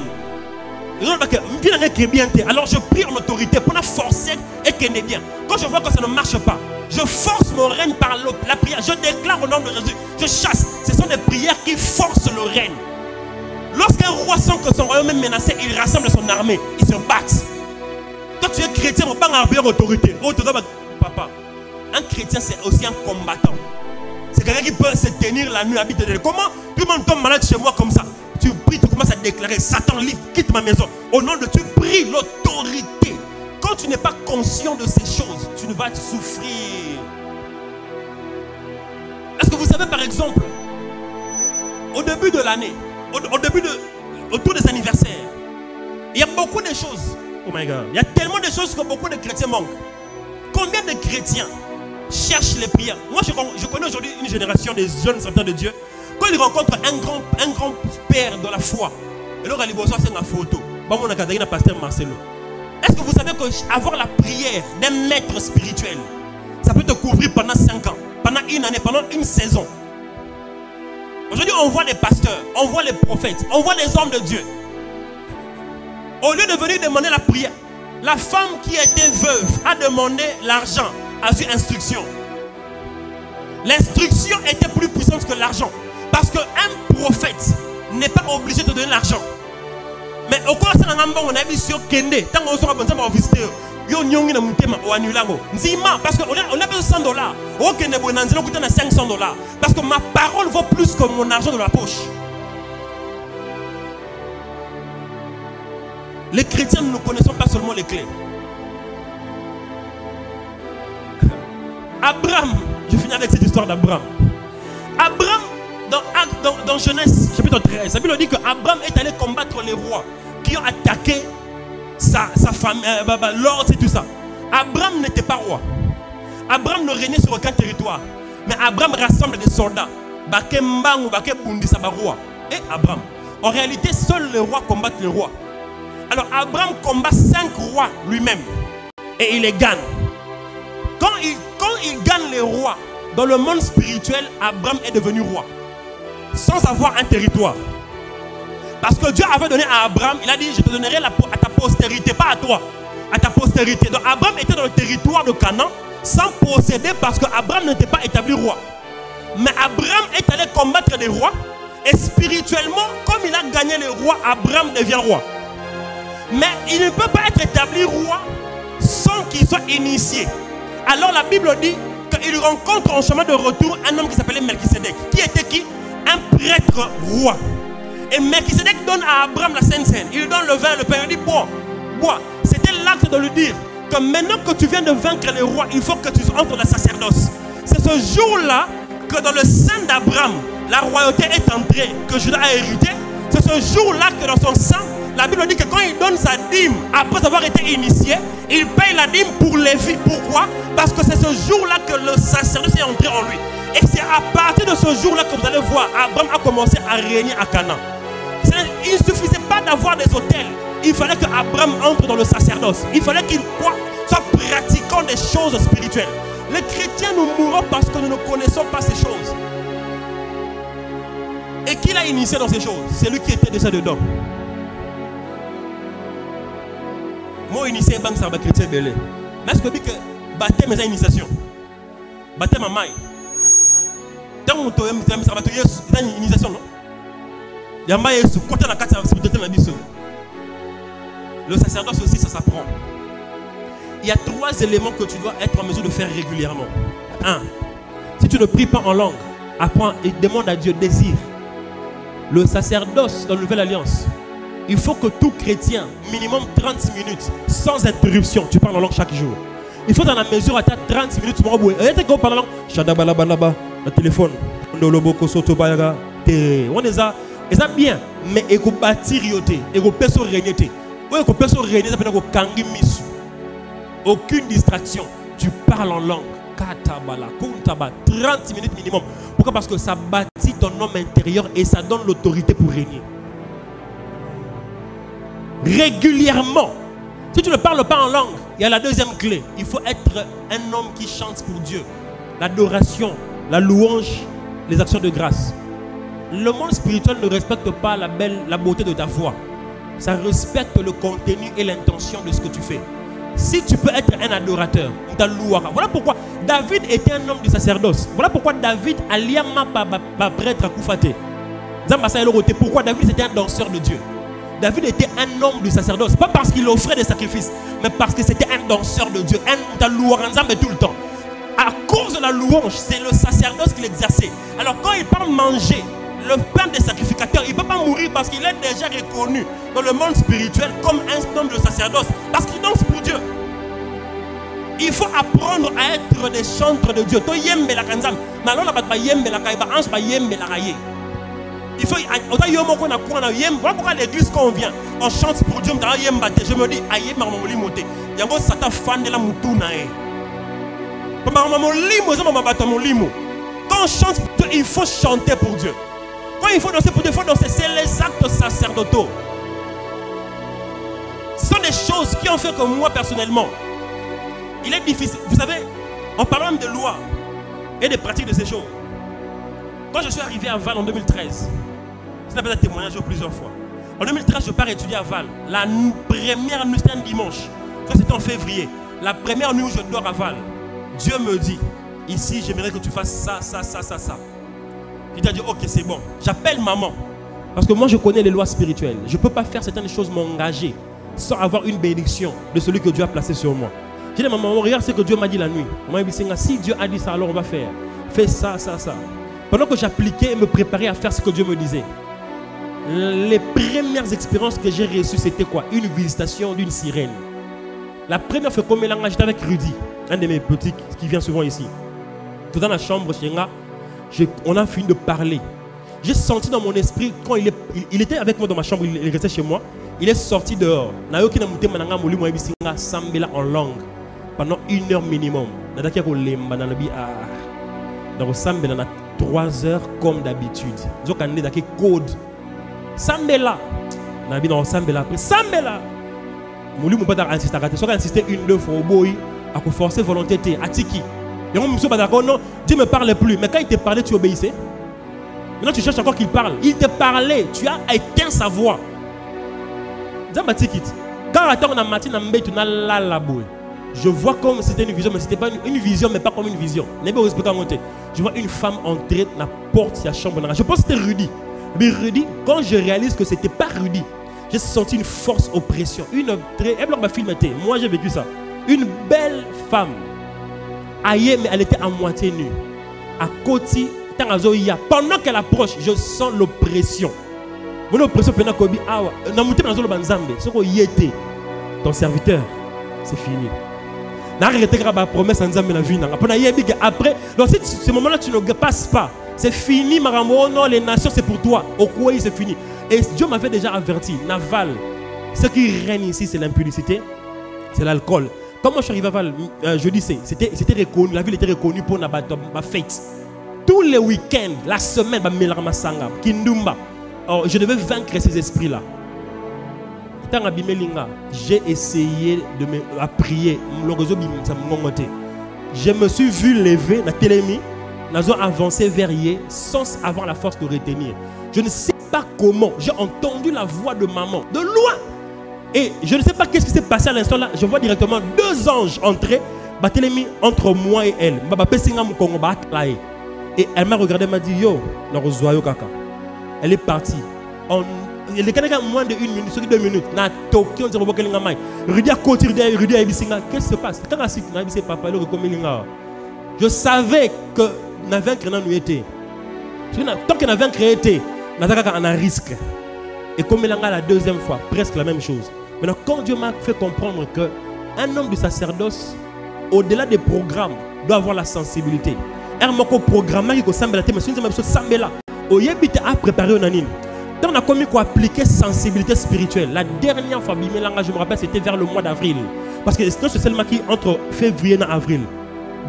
Alors je prie en autorité pour la forcer et qu'elle est bien. Quand je vois que ça ne marche pas, je force mon règne par la prière. Je déclare au nom de Jésus. Je chasse. Ce sont des prières qui forcent le règne. Lorsqu'un roi sent que son royaume est menacé, il rassemble son armée. Ils se battent. Quand tu es chrétien, on ne peut pas avoir autorité. Papa, un chrétien c'est aussi un combattant. C'est quelqu'un qui peut se tenir la nuit, habiter. Comment tout le monde tombe malade chez moi comme ça? Tu pries, tu commences à déclarer, Satan, livre, quitte ma maison. Au nom de tu pries l'autorité. Quand tu n'es pas conscient de ces choses, tu ne vas te souffrir. Est-ce que vous savez par exemple, au début de l'année, autour des anniversaires, il y a beaucoup de choses. Oh my God. Il y a tellement de choses que beaucoup de chrétiens manquent. Combien de chrétiens cherchent les prières? Moi, je connais aujourd'hui une génération de jeunes serviteurs de Dieu. Quand ils rencontrent un grand père de la foi, et là, ils c'est une photo. Pasteur Marcelo. Est-ce que vous savez qu'avoir la prière d'un maître spirituel, ça peut te couvrir pendant 5 ans, pendant une année, pendant une saison? Aujourd'hui, on voit les pasteurs, on voit les prophètes, on voit les hommes de Dieu. Au lieu de venir demander la prière, la femme qui était veuve a demandé l'argent, a eu instruction. L'instruction était plus puissante que l'argent. Parce qu'un prophète n'est pas obligé de donner l'argent. Mais au cours de ce on a vu sur Kende, tant qu'on a visité, parce qu'on a besoin de $100. Au Kende, on a $500. Parce que ma parole vaut plus que mon argent de la poche. Les chrétiens, nous ne connaissons pas seulement les clés. Abraham, je finis avec cette histoire d'Abraham. Abraham, dans Genèse chapitre 13, la Bible dit qu'Abraham est allé combattre les rois qui ont attaqué sa famille, l'ordre et tout ça. Abraham n'était pas roi. Abraham ne régnait sur aucun territoire. Mais Abraham rassemble des soldats. Et Abraham. En réalité, seuls les rois combattent les rois. Alors Abraham combat 5 rois lui-même. Et il les gagne. Quand il gagne les rois, dans le monde spirituel, Abraham est devenu roi. Sans avoir un territoire. Parce que Dieu avait donné à Abraham, il a dit, je te donnerai à ta postérité, pas à toi, à ta postérité. Donc Abraham était dans le territoire de Canaan, sans posséder, parce qu'Abraham n'était pas établi roi. Mais Abraham est allé combattre des rois, et spirituellement, comme il a gagné les rois, Abraham devient roi. Mais il ne peut pas être établi roi sans qu'il soit initié. Alors la Bible dit qu'il rencontre en chemin de retour un homme qui s'appelait Melchisédek. Qui était qui? Un prêtre roi. Et Melchisédek donne à Abraham la Sainte Seine. Il lui donne le vin et le pain. Il dit bois. C'était l'acte de lui dire que maintenant que tu viens de vaincre les rois, il faut que tu entres dans le sacerdoce. C'est ce jour-là que dans le sein d'Abraham, la royauté est entrée, que Judas a hérité. C'est ce jour-là que dans son sang, la Bible dit que quand il donne sa dîme, après avoir été initié, il paye la dîme pour Lévi. Pourquoi? Parce que c'est ce jour-là que le sacerdoce est entré en lui. Et c'est à partir de ce jour-là que vous allez voir, Abraham a commencé à régner à Canaan. Il ne suffisait pas d'avoir des hôtels. Il fallait qu'Abraham entre dans le sacerdoce. Il fallait qu'il soit pratiquant des choses spirituelles. Les chrétiens, nous mourons parce que nous ne connaissons pas ces choses. Et qui l'a initié dans ces choses? C'est lui qui était déjà dedans. Moi, initié, banque, ça va chrétien belé. Mais est-ce que dit que baptême est une initiation? Baptême à maille. Tant que tu as une initiation, non? Il y a le sacerdoce aussi, ça s'apprend. il y a 3 éléments que tu dois être en mesure de faire régulièrement. 1. Si tu ne pries pas en langue, apprends et demande à Dieu, désir. Le sacerdoce dans la Nouvelle Alliance, il faut que tout chrétien, minimum 30 minutes, sans interruption, tu parles en langue chaque jour. Il faut dans la mesure à 30 minutes, tu me reboues. Et tu parles en langue, Shadabalaba, le téléphone, on est ça bien, mais il faut bâtir, il faut faire régner. Il faut faire régner, ça peut être kangi misu. Aucune distraction, tu parles en langue. 30 minutes minimum. Pourquoi? Parce que ça bâtit ton homme intérieur et ça donne l'autorité pour régner. Régulièrement. Si tu ne parles pas en langue, il y a la deuxième clé. Il faut être un homme qui chante pour Dieu. L'adoration, la louange, les actions de grâce. Le monde spirituel ne respecte pas la beauté de ta voix. Ça respecte le contenu et l'intention de ce que tu fais. Si tu peux être un adorateur, voilà pourquoi David était un homme du sacerdoce. Voilà pourquoi David a liama pas prêtre à Koufate. Pourquoi David était un danseur de Dieu. David était un homme du sacerdoce. Pas parce qu'il offrait des sacrifices, mais parce que c'était un danseur de Dieu. Un louange tout le temps. À cause de la louange, c'est le sacerdoce qu'il exerçait. Alors quand il part manger le pain des sacrificateurs, il ne peut pas mourir parce qu'il est déjà reconnu dans le monde spirituel comme un homme de sacerdoce. Parce qu'il danse pour Dieu. Il faut apprendre à être des chantres de Dieu. Il faut, voilà pourquoi à l'église quand on vient, on chante pour Dieu. Je me dis, quand on chante pour Dieu, il faut chanter pour Dieu. Quand il faut danser pour Dieu, il faut danser. C'est les actes sacerdotaux. Ce sont des choses qui ont fait que moi personnellement, il est difficile. Vous savez, en parlant même de loi et des pratiques de ces choses, quand je suis arrivé à Val en 2013, c'est un témoignage plusieurs fois. En 2013, je pars étudier à Val. La première nuit, c'était un dimanche. C'était en février. La première nuit où je dors à Val, Dieu me dit, ici, j'aimerais que tu fasses ça, ça, ça, ça, ça. Il t'a dit, ok, c'est bon. J'appelle maman. Parce que moi, je connais les lois spirituelles. Je ne peux pas faire certaines choses, m'engager, sans avoir une bénédiction de celui que Dieu a placé sur moi. J'ai dit, maman, regarde ce que Dieu m'a dit la nuit. Maman m'a dit, si Dieu a dit ça, alors on va faire. Fais ça, ça, ça. Pendant que j'appliquais et me préparais à faire ce que Dieu me disait, les premières expériences que j'ai reçues, c'était quoi? Une visitation d'une sirène. La première fois qu'on mélange, j'étais avec Rudy, un de mes petits qui vient souvent ici. Tout dans la chambre chez moi, on a fini de parler. J'ai senti dans mon esprit, quand il était avec moi dans ma chambre, il restait chez moi, il est sorti dehors. En langue pendant 1 heure minimum. Dans 3 heures comme d'habitude. Je suis code. Sambela. Nabi dans Sambela. Sambela. Mouli mou pas insister à rater. Soit insister 1-2 fois au boy, à forcer volonté à tiki. Et on me dit d'accord non, Dieu me parle plus. Mais quand il te parlait, tu obéissais. Maintenant tu cherches encore qu'il parle. Il te parlait, tu as éteint sa voix. Zamba tikit. Quand attends on a matin na mbé tu na la la boy. Je vois comme c'était une vision, mais c'était pas une vision, mais pas comme une vision. Je vois une femme entrer dans la porte de la chambre. Je pense que c'était Rudy. Mais Rudy, quand je réalise que c'était pas Rudy, j'ai senti une force oppression. Moi j'ai vécu ça. Une belle femme. Aïe, mais elle était à moitié nue. À côté, pendant qu'elle approche, je sens l'oppression. Mon oppression, ton serviteur, c'est fini. Promesse en la vie. Après, donc si ce moment-là tu ne passes pas, c'est fini, Marambo. Non, les nations c'est pour toi. Au quoi c'est fini. Et Dieu m'avait déjà averti. Naval, ce qui règne ici, c'est l'impudicité, c'est l'alcool. Quand moi je suis arrivé à Val, jeudi, c'était reconnu, la ville était reconnue pour ma fête. Tous les week-ends, la semaine, je devais vaincre ces esprits-là. J'ai essayé de me prier. Je me suis vu lever la télémie, nous avons avancé vers Yé sans avoir la force de retenir. Je ne sais pas comment. J'ai entendu la voix de maman de loin. Et je ne sais pas qu'est-ce qui s'est passé à l'instant là. Je vois directement 2 anges entrer, télémie entre moi et elle. Et elle m'a regardé, elle m'a dit yo, elle est partie. Les Canadiens moins de 1 minute, sur 2 minutes. Na toki on dirait que linga mai. Rudy a côté Rudy a bisinga. Qu'est-ce qui se passe? Quand assis na bise papa le comme linga. Je savais que na vaincre na nous était. Tant que na vaincre était, na taka on a risque. Et comme linga la deuxième fois, presque la même chose. Maintenant quand Dieu m'a fait comprendre que un homme du sacerdoce, au-delà des programmes, doit avoir la sensibilité. Un moko programme qui semble la thème, mais une semble là. Au yébite a préparé un anime. Quand on a commis quoi appliquer sensibilité spirituelle, la dernière fois, je me rappelle, c'était vers le mois d'avril. Parce que c'est seulement qui entre février et avril.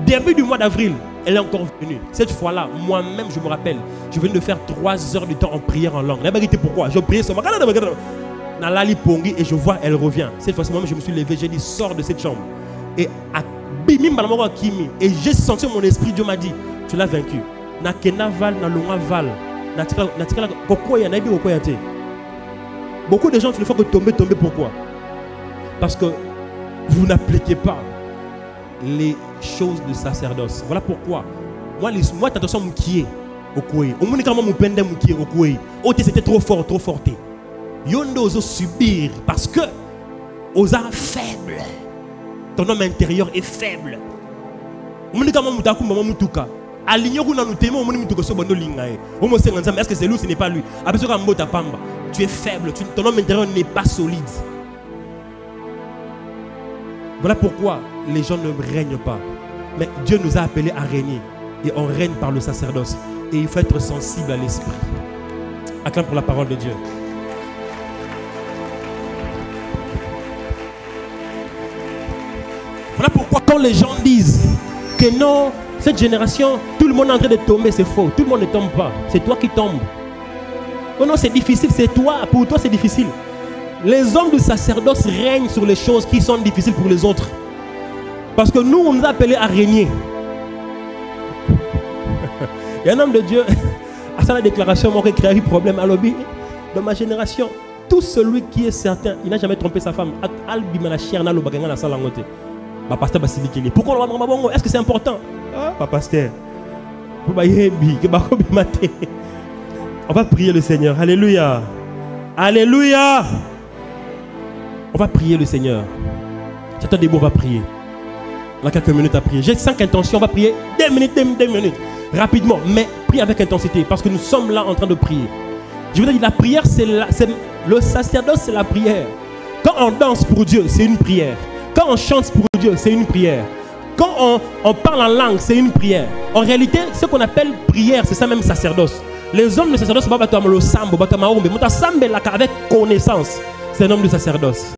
Début du mois d'avril, elle est encore venue. Cette fois-là, moi-même, je me rappelle, je venais de faire 3 heures de temps en prière en langue. Pourquoi? Je priais sur ma et je vois, elle revient. Cette fois-ci, moi-même, je me suis levé, j'ai dit, sors de cette chambre. Et à et j'ai senti mon esprit, Dieu m'a dit, tu l'as vaincu. Na kenaval, na longaval. Beaucoup de gens, il faut que tomber. Pourquoi? Parce que vous n'appliquez pas les choses de sacerdoce. Voilà pourquoi. Moi, attention, m'kié au koué. Au moins, quand mon pende m'kié au koué. C'était trop fort. Yondo oso subir parce que osa faible. Ton homme intérieur est faible. Au moins, quand mon mutaku maman mutuka. Est-ce que c'est lui, ce n'est pas lui? Tu es faible, ton homme intérieur n'est pas solide. Voilà pourquoi les gens ne règnent pas. Mais Dieu nous a appelés à régner. Et on règne par le sacerdoce. Et il faut être sensible à l'esprit. Acclame pour la parole de Dieu. Voilà pourquoi quand les gens disent que non, cette génération, tout le monde est en train de tomber, c'est faux. Tout le monde ne tombe pas. C'est toi qui tombes. Oh non, c'est difficile, c'est toi. Pour toi, c'est difficile. Les hommes du sacerdoce règnent sur les choses qui sont difficiles pour les autres. Parce que nous, on nous a appelés à régner. Il y a un homme de Dieu, à sa déclaration, moi, qui a créé un problème à l'objet. Dans ma génération, tout celui qui est certain, il n'a jamais trompé sa femme. Pourquoi? Est-ce que c'est important? Pas pasteur. On va prier le Seigneur. Alléluia. Alléluia. On va prier le Seigneur. J'attends des mots, on va prier. On a quelques minutes à prier. J'ai 5 intentions, on va prier 2 minutes. Rapidement, mais prie avec intensité. Parce que nous sommes là en train de prier. Je veux dire, la prière, le sacerdoce, c'est la prière. Quand on danse pour Dieu, c'est une prière. Quand on chante pour Dieu, c'est une prière. Quand on parle en langue, c'est une prière. En réalité, ce qu'on appelle prière, c'est ça même sacerdoce. Les hommes de sacerdoce, c'est pas le sambo, avec connaissance. C'est un homme de sacerdoce.